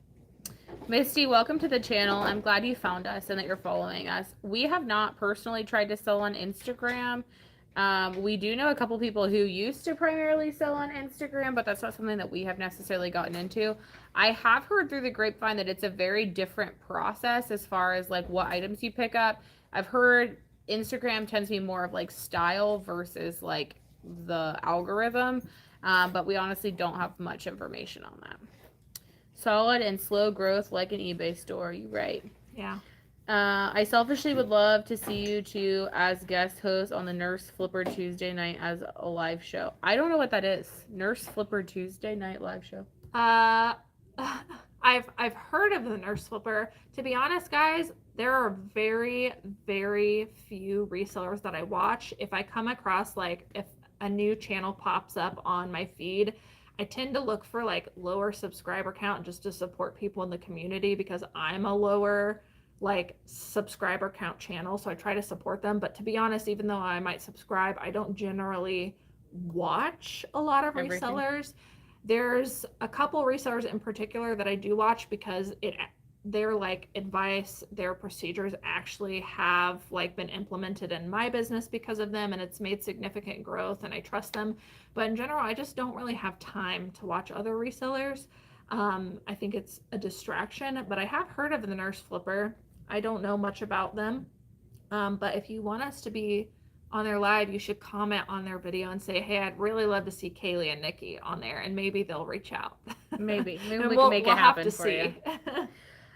S2: Misty, welcome to the channel. I'm glad you found us and that you're following us. We have not personally tried to sell on Instagram. We do know a couple people who used to primarily sell on Instagram, but that's not something that we have necessarily gotten into. I have heard through the grapevine that it's a very different process as far as like what items you pick up. I've heard Instagram tends to be more of like style versus like the algorithm, but we honestly don't have much information on that. Solid and slow growth like an eBay store. You're right.
S1: Yeah.
S2: I selfishly would love to see you two as guest hosts on the Nurse Flipper Tuesday night as a live show. I don't know what that is. Nurse Flipper Tuesday night live show.
S1: I've heard of the Nurse Flipper. To be honest, guys, there are very, very few resellers that I watch. If I come across like if a new channel pops up on my feed, I tend to look for like lower subscriber count just to support people in the community because I'm a lower like subscriber count channel, so I try to support them. But to be honest, even though I might subscribe, I don't generally watch a lot of resellers. There's a couple resellers in particular that I do watch because their like advice, their procedures actually have like been implemented in my business because of them, and it's made significant growth and I trust them. But in general, I just don't really have time to watch other resellers. I think it's a distraction, but I have heard of the Nurse Flipper. I don't know much about them, but if you want us to be on their live, you should comment on their video and say, hey, I'd really love to see Kaylee and Nikki on there, and maybe they'll reach out.
S2: Maybe we can make it happen for you.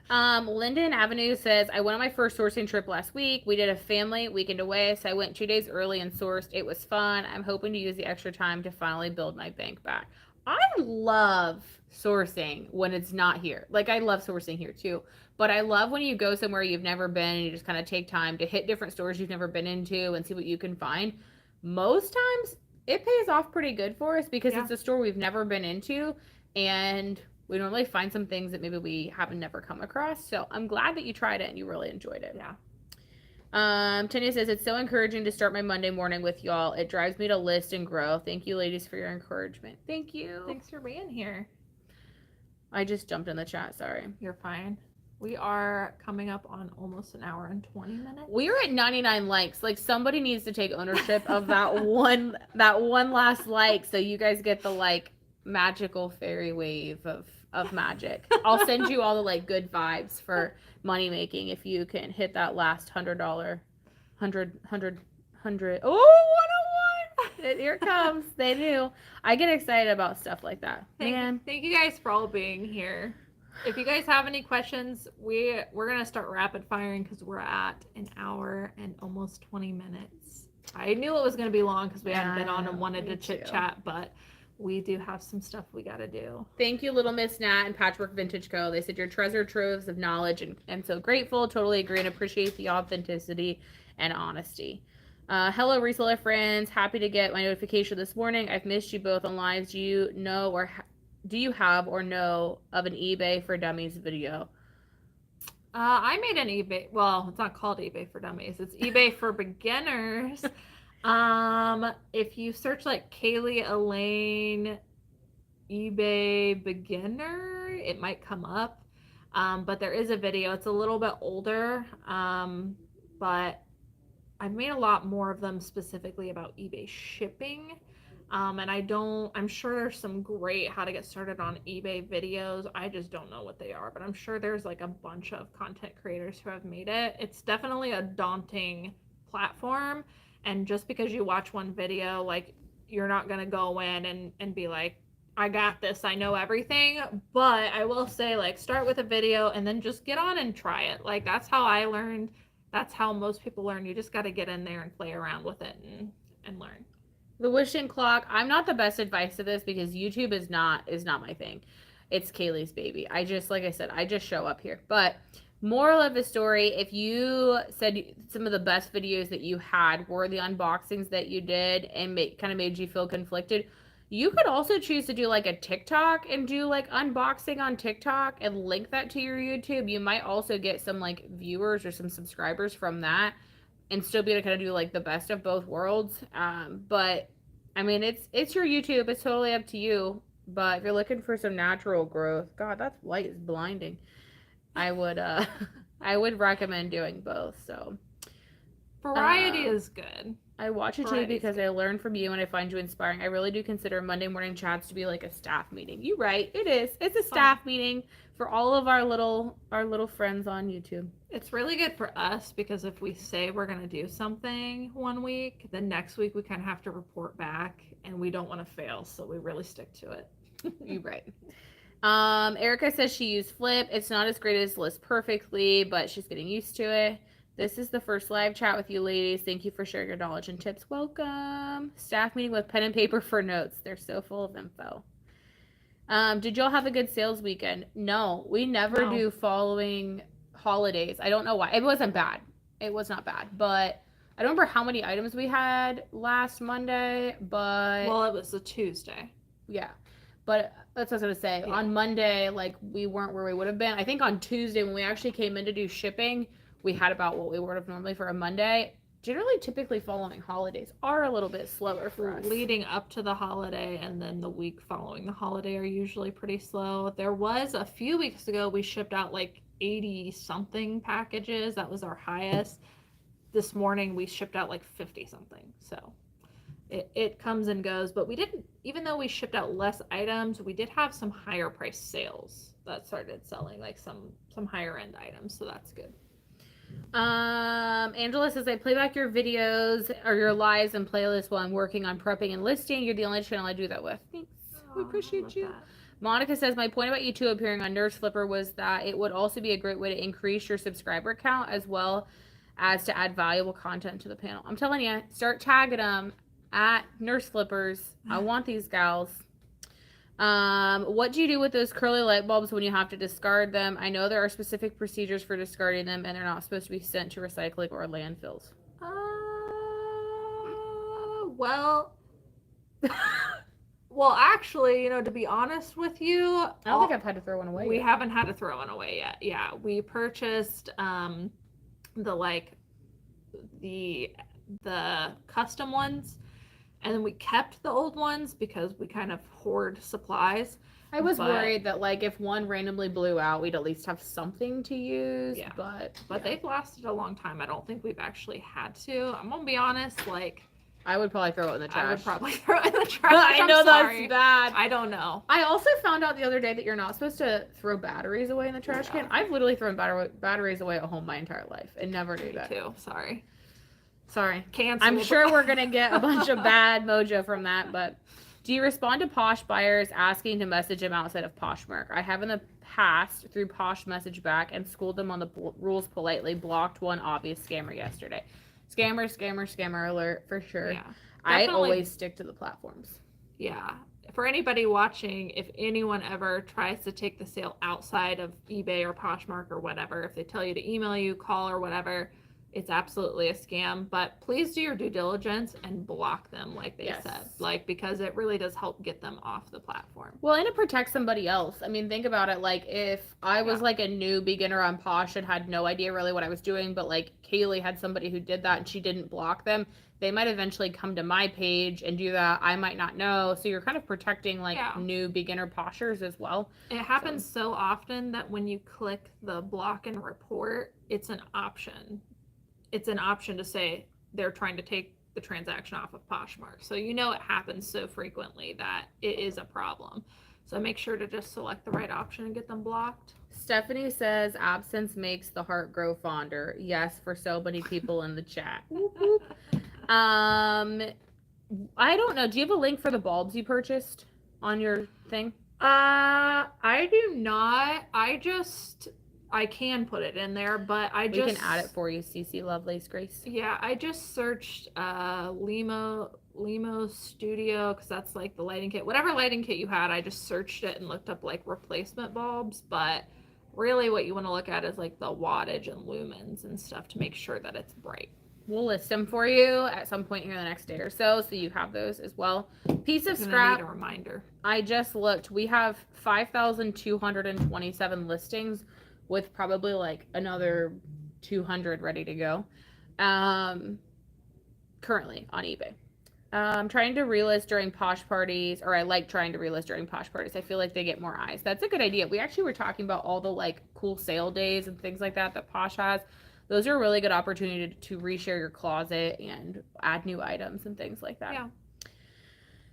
S2: Linden Avenue says, I went on my first sourcing trip last week. We did a family weekend away, so I went 2 days early and sourced. It was fun. I'm hoping to use the extra time to finally build my bank back. I love sourcing when it's not here. Like, I love sourcing here too. But I love when you go somewhere you've never been and you just kind of take time to hit different stores you've never been into and see what you can find. Most times, it pays off pretty good for us because it's a store we've never been into, and we normally find some things that maybe we haven't never come across. So I'm glad that you tried it and you really enjoyed it.
S1: Yeah.
S2: Tanya says, it's so encouraging to start my Monday morning with y'all. It drives me to list and grow. Thank you, ladies, for your encouragement. Thank you.
S1: Thanks for being here.
S2: I just jumped in the chat. Sorry.
S1: You're fine. We are coming up on almost an hour and 20 minutes.
S2: We are at 99 likes. Like, somebody needs to take ownership of that one last like, so you guys get the like magical fairy wave of magic. I'll send you all the like good vibes for money making if you can hit that last $100 100. Oh, 101. Here it comes. They knew. I get excited about stuff like that.
S1: Thank you guys for all being here. If you guys have any questions, we're gonna start rapid firing because we're at an hour and almost 20 minutes. I knew it was gonna be long because we hadn't been on and wanted to chit chat, but we do have some stuff we gotta do.
S2: Thank you, Little Miss Nat and Patchwork Vintage Co. They said your treasure troves of knowledge, and so grateful. Totally agree and appreciate the authenticity and honesty. Hello, reseller friends. Happy to get my notification this morning. I've missed you both on lives. Do you know or do you have or know of an eBay for Dummies video?
S1: I made an eBay. Well, it's not called eBay for Dummies. It's eBay for beginners. If you search like Kaylee Elaine eBay beginner, it might come up. But there is a video. It's a little bit older. But I've made a lot more of them specifically about eBay shipping. And I'm sure there's some great how to get started on eBay videos. I just don't know what they are, but I'm sure there's like a bunch of content creators who have made it. It's definitely a daunting platform. And just because you watch one video, like you're not going to go in and be like, I got this, I know everything. But I will say, like, start with a video and then just get on and try it. Like, that's how I learned. That's how most people learn. You just got to get in there and play around with it and learn.
S2: The wishing clock. I'm not the best advice to this because YouTube is not my thing. It's Kaylee's baby. I just, like I said, I just show up here. But moral of the story, if you said some of the best videos that you had were the unboxings that you did and kind of made you feel conflicted, you could also choose to do like a TikTok and do like unboxing on TikTok and link that to your YouTube. You might also get some like viewers or some subscribers from that and still be able to kind of do like the best of both worlds. But I mean, it's your YouTube. It's totally up to you. But if you're looking for some natural growth, God, that light is blinding. I would recommend doing both. So
S1: variety is good.
S2: I watch it too because I learn from you and I find you inspiring. I really do consider Monday morning chats to be like a staff meeting. You're right. It is. It's a staff meeting for all of our little friends on YouTube.
S1: It's really good for us because if we say we're going to do something one week, then next week we kind of have to report back and we don't want to fail. So we really stick to it.
S2: You're right. Erica says she used Flip. It's not as great as List Perfectly, but she's getting used to it. This is the first live chat with you ladies. Thank you for sharing your knowledge and tips. Welcome. Staff meeting with pen and paper for notes. They're so full of info. Did y'all have a good sales weekend? No, we never do following holidays. I don't know why. It wasn't bad. It was not bad. But I don't remember how many items we had last Monday, but...
S1: Well, it was a Tuesday.
S2: Yeah. But that's what I was going to say. Yeah. On Monday, like, we weren't where we would have been. I think on Tuesday, when we actually came in to do shipping, we had about what we would have normally for a Monday. Generally, typically following holidays are a little bit slower for us.
S1: Leading up to the holiday and then the week following the holiday are usually pretty slow. There was a few weeks ago, we shipped out like 80 something packages. That was our highest. This morning, we shipped out like 50 something. So it comes and goes, but we didn't, even though we shipped out less items, we did have some higher price sales that started selling, like some higher end items. So that's good.
S2: Angela says, I play back your videos or your lives and playlists while I'm working on prepping and listing. You're the only channel I do that with. Thanks. We appreciate you. That. Monica says, my point about you two appearing on Nurse Flipper was that it would also be a great way to increase your subscriber count as well as to add valuable content to the panel. I'm telling you, start tagging them at Nurse Flippers. I want these gals. What do you do with those curly light bulbs when you have to discard them? I know there are specific procedures for discarding them and they're not supposed to be sent to recycling or landfills.
S1: Well, actually, to be honest with you,
S2: I don't think I've had to throw one away.
S1: We haven't had to throw one away yet. Yeah, we purchased the custom ones. And then we kept the old ones because we kind of hoard supplies.
S2: I was worried that, like, if one randomly blew out, we'd at least have something to use.
S1: Yeah.
S2: But
S1: they've lasted a long time. I don't think we've actually had to. I'm gonna be honest, like,
S2: I would probably throw it in the trash.
S1: I would probably throw it in the trash.
S2: I know that's bad.
S1: I don't know.
S2: I also found out the other day that you're not supposed to throw batteries away in the trash can. I've literally thrown batteries away at home my entire life and never knew that.
S1: Me too. Sorry.
S2: Canceled. I'm sure we're going to get a bunch of bad mojo from that, but do you respond to Posh buyers asking to message them outside of Poshmark? I have in the past through Posh message back and schooled them on the rules politely, blocked one obvious scammer yesterday. Scammer alert for sure.
S1: Yeah,
S2: I always stick to the platforms.
S1: Yeah. For anybody watching, if anyone ever tries to take the sale outside of eBay or Poshmark or whatever, if they tell you to email you, call, or whatever, it's absolutely a scam. But please do your due diligence and block them, like they said, like, because it really does help get them off the platform.
S2: Well, and it protects somebody else. I mean, think about it. Like, if I was like a new beginner on Posh and had no idea really what I was doing, but like Kaylee had somebody who did that and she didn't block them, they might eventually come to my page and do that. I might not know. So you're kind of protecting like new beginner Poshers as well.
S1: It happens so often that when you click the block and report, it's an option. It's an option to say they're trying to take the transaction off of Poshmark. So you know it happens so frequently that it is a problem. So make sure to just select the right option and get them blocked.
S2: Stephanie says absence makes the heart grow fonder. Yes, for so many people in the chat. I don't know. Do you have a link for the bulbs you purchased on your thing?
S1: I do not. I can put it in there, but we
S2: can add it for you, CC Lovelace Grace.
S1: Yeah, I just searched Limo Studio, because that's like the lighting kit. Whatever lighting kit you had, I just searched it and looked up like replacement bulbs, but really what you want to look at is like the wattage and lumens and stuff to make sure that it's bright.
S2: We'll list them for you at some point here in the next day or so you have those as well. Piece of scrap.
S1: Need a reminder.
S2: I just looked. We have 5,227 listings with probably like another 200 ready to go currently on eBay. I'm trying to relist during Posh parties, or I like trying to relist during Posh parties. I feel like they get more eyes. That's a good idea. We actually were talking about all the like cool sale days and things like that Posh has. Those are a really good opportunity to reshare your closet and add new items and things like that.
S1: Yeah.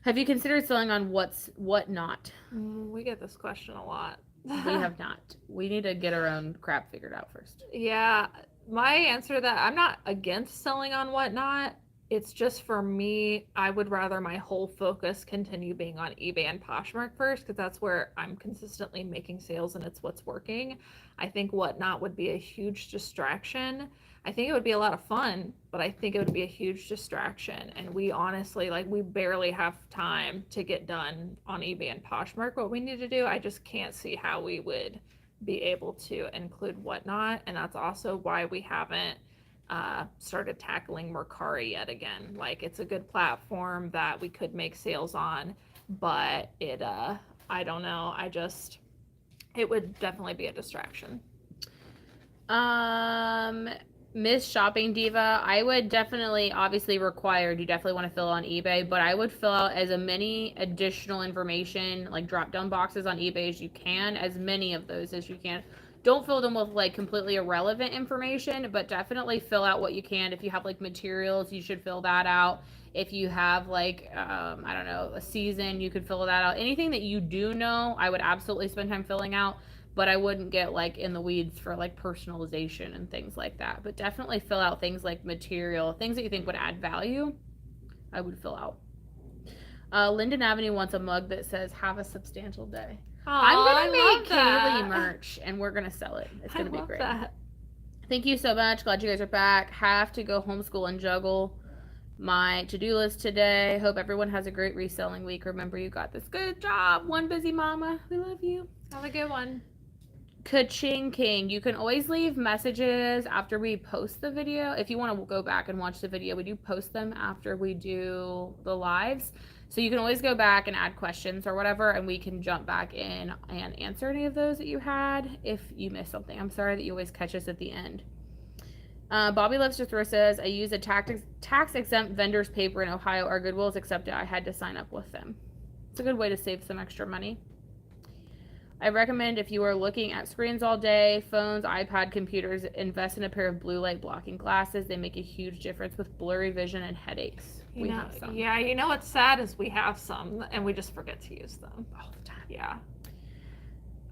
S2: Have you considered selling on Whatnot?
S1: We get this question a lot.
S2: We have not. We need to get our own crap figured out first.
S1: Yeah. My answer to that, I'm not against selling on Whatnot. It's just, for me, I would rather my whole focus continue being on eBay and Poshmark first, because that's where I'm consistently making sales and it's what's working. I think Whatnot would be a huge distraction. I think it would be a lot of fun, but I think it would be a huge distraction. And we honestly, like, we barely have time to get done on eBay and Poshmark what we need to do. I just can't see how we would be able to include Whatnot. And that's also why we haven't started tackling Mercari yet again. Like, it's a good platform that we could make sales on, but it I don't know, it would definitely be a distraction.
S2: Miss Shopping Diva, I would definitely, obviously required, you definitely want to fill on eBay, but I would fill out as many additional information, like drop down boxes on eBay as you can, as many of those as you can. Don't fill them with like completely irrelevant information, but definitely fill out what you can. If you have like materials, you should fill that out. If you have like, I don't know, a season, you could fill that out. Anything that you do know, I would absolutely spend time filling out, but I wouldn't get like in the weeds for like personalization and things like that. But definitely fill out things like material, things that you think would add value, I would fill out. Linden Avenue wants a mug that says, "Have a substantial day." I'm going to make Kaylee merch, and we're going to sell it. It's going to be great. That. Thank you so much. Glad you guys are back. Have to go homeschool and juggle my to-do list today. Hope everyone has a great reselling week. Remember, you got this. Good job. One busy mama. We love you.
S1: Have a good one.
S2: Ka-ching King. You can always leave messages after we post the video. If you want to go back and watch the video, we do post them after we do the lives. So you can always go back and add questions or whatever, and we can jump back in and answer any of those that you had if you missed something. I'm sorry that you always catch us at the end. Bobby Loves to Throw says, I use a tax-exempt vendor's paper in Ohio. Our Goodwill's accepted. I had to sign up with them. It's a good way to save some extra money. I recommend if you are looking at screens all day, phones, iPad, computers, invest in a pair of blue light blocking glasses. They make a huge difference with blurry vision and headaches. We have some.
S1: Yeah, you know what's sad is we have some and we just forget to use them
S2: All the time.
S1: Yeah.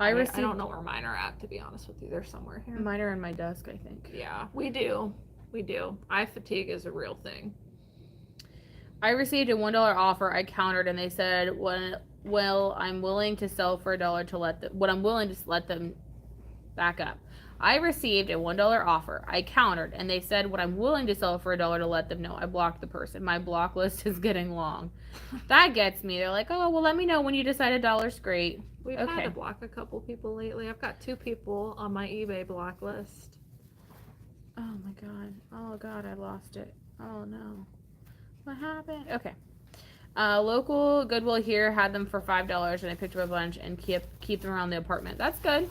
S2: I
S1: don't know where mine are at, to be honest with you. They're somewhere here.
S2: Mine are in my desk, I think.
S1: Yeah, we do. Eye fatigue is a real thing.
S2: I received a $1 offer. I countered, and they said, "Well, I'm willing to sell for $1 to let them. What I'm willing to let them back up." I received a $1 offer. I countered, and they said, "What I'm willing to sell for $1 to let them know." I blocked the person. My block list is getting long. That gets me. They're like, "Oh, well, let me know when you decide $1's great."
S1: We've had to block a couple people lately. I've got 2 people on my eBay block list.
S2: Oh my god. Oh god, I lost it. Oh no. What happened? Okay. Local Goodwill here had them for $5, and I picked up a bunch and keep them around the apartment. That's good.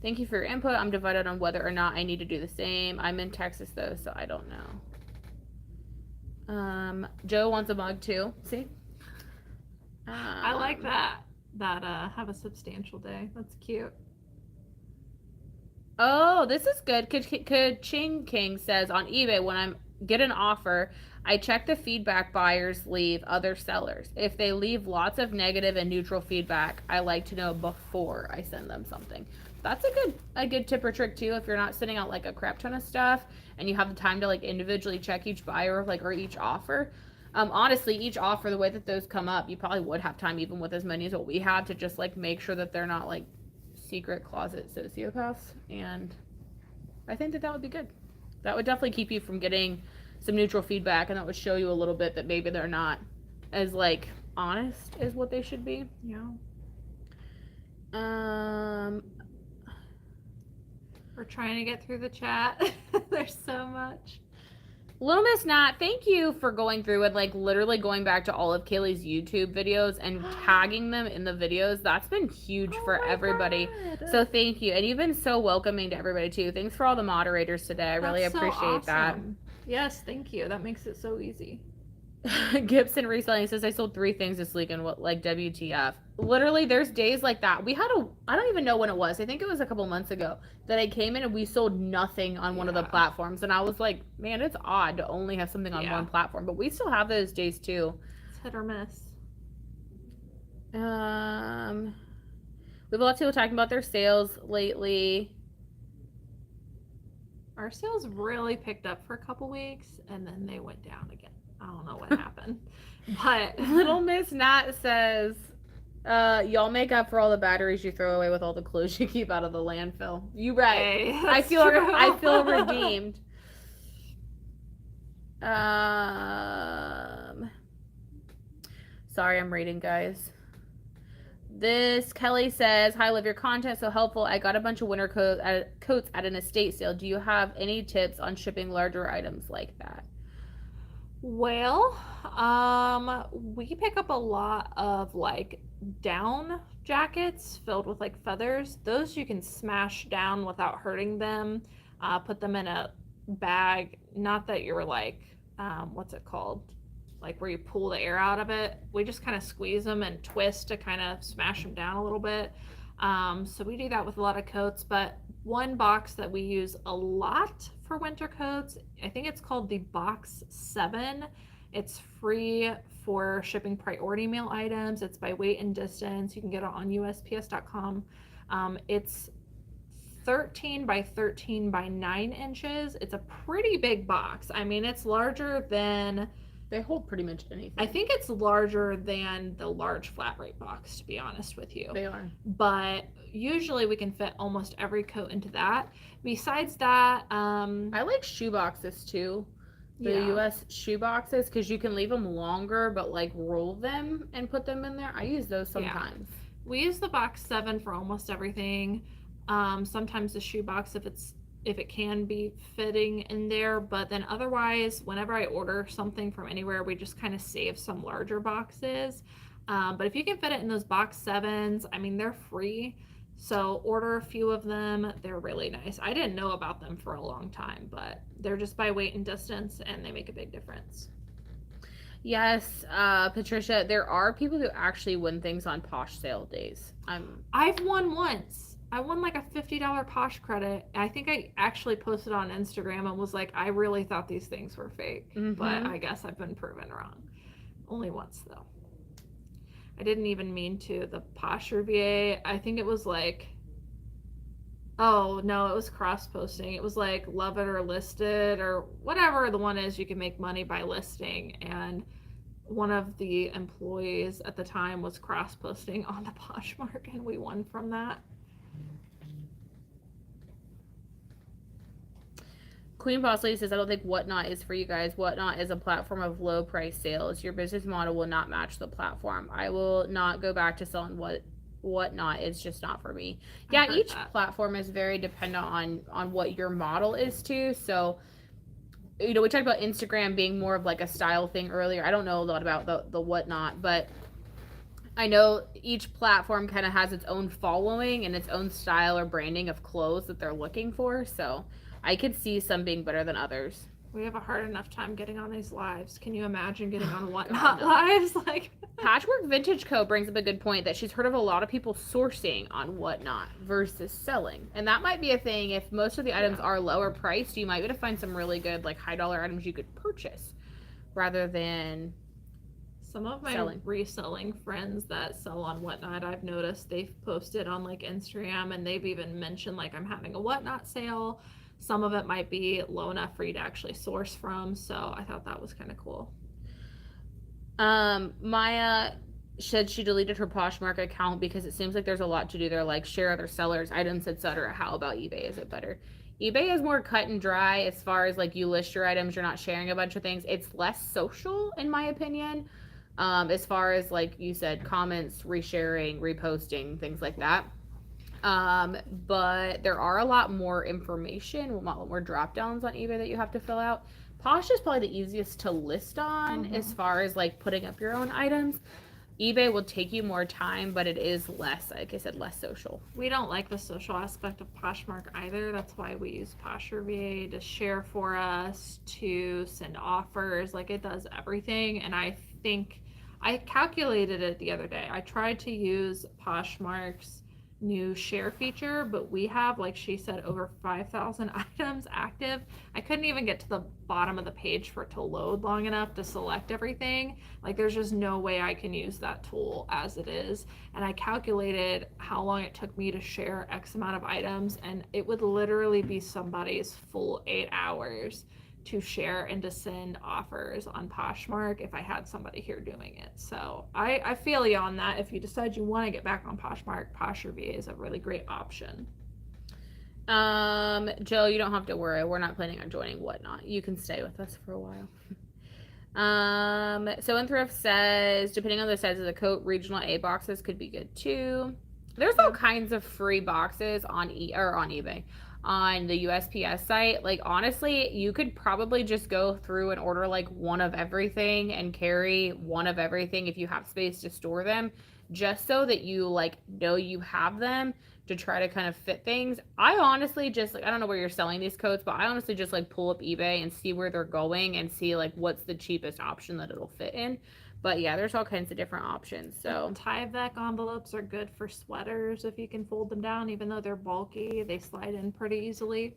S2: Thank you for your input. I'm divided on whether or not I need to do the same. I'm in Texas though, so I don't know. Joe wants a mug too. See?
S1: I like that. Have a substantial day. That's cute.
S2: Oh, this is good. Ka-Ching King says on eBay, when I get an offer, I check the feedback buyers leave other sellers. If they leave lots of negative and neutral feedback, I like to know before I send them something. That's a good tip or trick too. If you're not sending out like a crap ton of stuff and you have the time to like individually check each buyer or each offer. Honestly, each offer, the way that those come up, you probably would have time, even with as many as what we have, to just like make sure that they're not like secret closet sociopaths. And I think that would be good. That would definitely keep you from getting some neutral feedback, and that would show you a little bit that maybe they're not as like honest as what they should be.
S1: Yeah. We're trying to get through the chat. There's so much.
S2: Little Miss Nat, thank you for going through and like literally going back to all of Kaylee's YouTube videos and tagging them in the videos. That's been huge for everybody. God. So thank you. And you've been so welcoming to everybody too. Thanks for all the moderators today. I really appreciate that.
S1: Yes, thank you. That makes it so easy.
S2: Gibson Reselling says, I sold 3 things this week and what, like, WTF. Literally, there's days like that. We had I don't even know when it was. I think it was a couple months ago that I came in and we sold nothing on one of the platforms. And I was like, man, it's odd to only have something on one platform. But we still have those days too.
S1: It's hit or miss.
S2: We have a lot of people talking about their sales lately.
S1: Our sales really picked up for a couple weeks and then they went down again. I don't know what happened. But
S2: Little Miss Nat says, y'all make up for all the batteries you throw away with all the clothes you keep out of the landfill. You right.
S1: Hey,
S2: I feel redeemed. Sorry, I'm reading, guys. This Kelly says, hi, love your content, so helpful. I got a bunch of winter coats at an estate sale. Do you have any tips on shipping larger items like that?
S1: Well, we pick up a lot of like down jackets filled with like feathers. Those you can smash down without hurting them. Put them in a bag. Not that you're like, what's it called? Like where you pull the air out of it. We just kind of squeeze them and twist to kind of smash them down a little bit. So we do that with a lot of coats, but one box that we use a lot for winter coats, I think it's called the box 7. It's free for shipping priority mail items. It's by weight and distance. You can get it on USPS.com. It's 13 by 13 by 9 inches. It's a pretty big box. I mean, it's larger than...
S2: They hold pretty much anything.
S1: I think it's larger than the large flat rate box, to be honest with you.
S2: They are.
S1: But usually we can fit almost every coat into that. Besides that,
S2: I like shoe boxes too. The US shoe boxes, because you can leave them longer, but like roll them and put them in there. I use those sometimes.
S1: Yeah. We use the box 7 for almost everything. Sometimes the shoe box if it can be fitting in there, but then otherwise, whenever I order something from anywhere, we just kind of save some larger boxes. But if you can fit it in those box 7s, I mean, they're free. So order a few of them. They're really nice. I didn't know about them for a long time, but they're just by weight and distance, and they make a big difference.
S2: Yes, Patricia, there are people who actually win things on Posh sale days.
S1: I've won once. I won like a $50 Posh credit. I think I actually posted on Instagram and was like, I really thought these things were fake, but I guess I've been proven wrong. Only once though. I didn't even mean to. The Posh VA, I think it was like, oh no, it was cross posting. It was like love it or list it or whatever the one is you can make money by listing. And one of the employees at the time was cross posting on the Poshmark, and we won from that.
S2: Queen Boss Lady says, I don't think Whatnot is for you guys. Whatnot is a platform of low price sales. Your business model will not match the platform. I will not go back to selling Whatnot. It's just not for me. Yeah, each platform is very dependent on what your model is too. So, we talked about Instagram being more of like a style thing earlier. I don't know a lot about the Whatnot, but I know each platform kind of has its own following and its own style or branding of clothes that they're looking for. So I could see some being better than others.
S1: We have a hard enough time getting on these lives. Can you imagine getting on Whatnot lives? Like
S2: Patchwork Vintage Co. brings up a good point that she's heard of a lot of people sourcing on Whatnot versus selling. And that might be a thing. If most of the items are lower priced, you might be able to find some really good like high dollar items you could purchase rather than
S1: some of my reselling friends that sell on Whatnot, I've noticed they've posted on like Instagram, and they've even mentioned like I'm having a Whatnot sale. Some of it might be low enough for you to actually source from, so I thought that was kind of cool.
S2: Maya said she deleted her Poshmark account because it seems like there's a lot to do there, like share other sellers, items, etc. How about eBay? Is it better? eBay is more cut and dry as far as like you list your items, you're not sharing a bunch of things. It's less social, in my opinion, as far as like you said, comments, resharing, reposting, things like that. But there are a lot more information, a lot more drop downs on eBay that you have to fill out. Posh is probably the easiest to list on as far as like putting up your own items. eBay will take you more time, but it is less, like I said, less social.
S1: We don't like the social aspect of Poshmark either. That's why we use Posh VA to share for us, to send offers. Like it does everything. And I think I calculated it the other day. I tried to use Poshmark's new share feature, but we have, like she said, over 5,000 items active. I couldn't even get to the bottom of the page for it to load long enough to select everything. Like there's just no way I can use that tool as it is. And I calculated how long it took me to share X amount of items, and it would literally be somebody's full 8 hours to share and to send offers on Poshmark if I had somebody here doing it. So I feel you on that. If you decide you want to get back on Poshmark, Posh VA is a really great option.
S2: Joe, you don't have to worry. We're not planning on joining Whatnot. You can stay with us for a while. So in Thrift says, depending on the size of the coat, regional A boxes could be good too. There's all kinds of free boxes on eBay. On the USPS site, like honestly, you could probably just go through and order like one of everything and carry one of everything if you have space to store them, just so that you like know you have them to try to kind of fit things. I honestly just like, I don't know where you're selling these coats, but I honestly just like pull up eBay and see where they're going and see like what's the cheapest option that it'll fit in. But yeah, there's all kinds of different options. So
S1: Tyvek envelopes are good for sweaters if you can fold them down, even though they're bulky. They slide in pretty easily.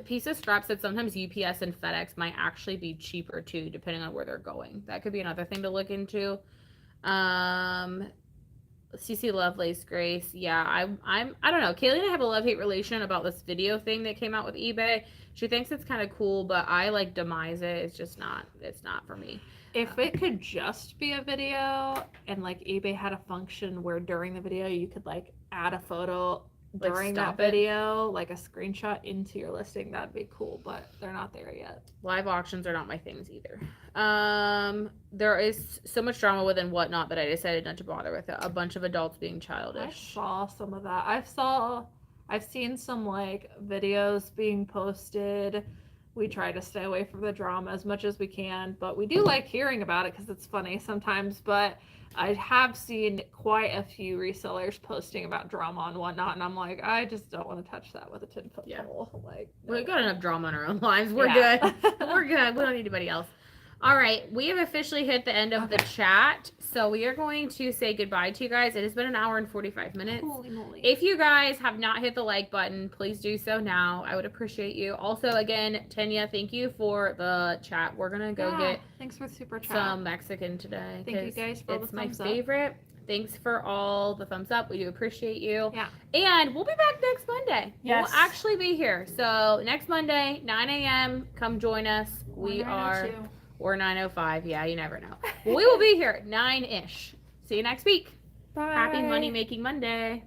S2: Piece of Strap said sometimes UPS and FedEx might actually be cheaper too, depending on where they're going. That could be another thing to look into. CC Lovelace Grace. Yeah, I don't know. Kaylee and I have a love-hate relation about this video thing that came out with eBay. She thinks it's kind of cool, but I like demise it. It's not for me.
S1: If it could just be a video and like eBay had a function where during the video you could like add a photo
S2: like
S1: during that video, like a screenshot into your listing, that'd be cool, but they're not there yet.
S2: Live auctions are not my things either. There is so much drama within Whatnot that I decided not to bother with it. A bunch of adults being childish.
S1: I saw some of that. I've seen some like videos being posted we try to stay away from the drama as much as we can, but we do like hearing about it because it's funny sometimes. But I have seen quite a few resellers posting about drama and whatnot, and I'm like, I just don't want to touch that with a 10-foot pole. Like, no.
S2: We've got enough drama in our own lives. We're good. We're good. We don't need anybody else. All right, we have officially hit the end of the chat, so we are going to say goodbye to you guys. It has been an hour and 45 minutes.
S1: Holy moly.
S2: If you guys have not hit the like button, please do so now. I would appreciate you. Also, again, Tanya, thank you for the chat. We're going to go get
S1: thanks for the super chat.
S2: some Mexican today.
S1: Thank you guys for
S2: it's
S1: the
S2: my
S1: thumbs
S2: favorite.
S1: Up.
S2: Thanks for all the thumbs up. We do appreciate you.
S1: Yeah.
S2: And we'll be back next Monday.
S1: Yes.
S2: We'll actually be here. So next Monday, 9 a.m., come join us. We are... Or 9:05. Yeah, you never know. We will be here at 9-ish. See you next week.
S1: Bye.
S2: Happy Money Making Monday.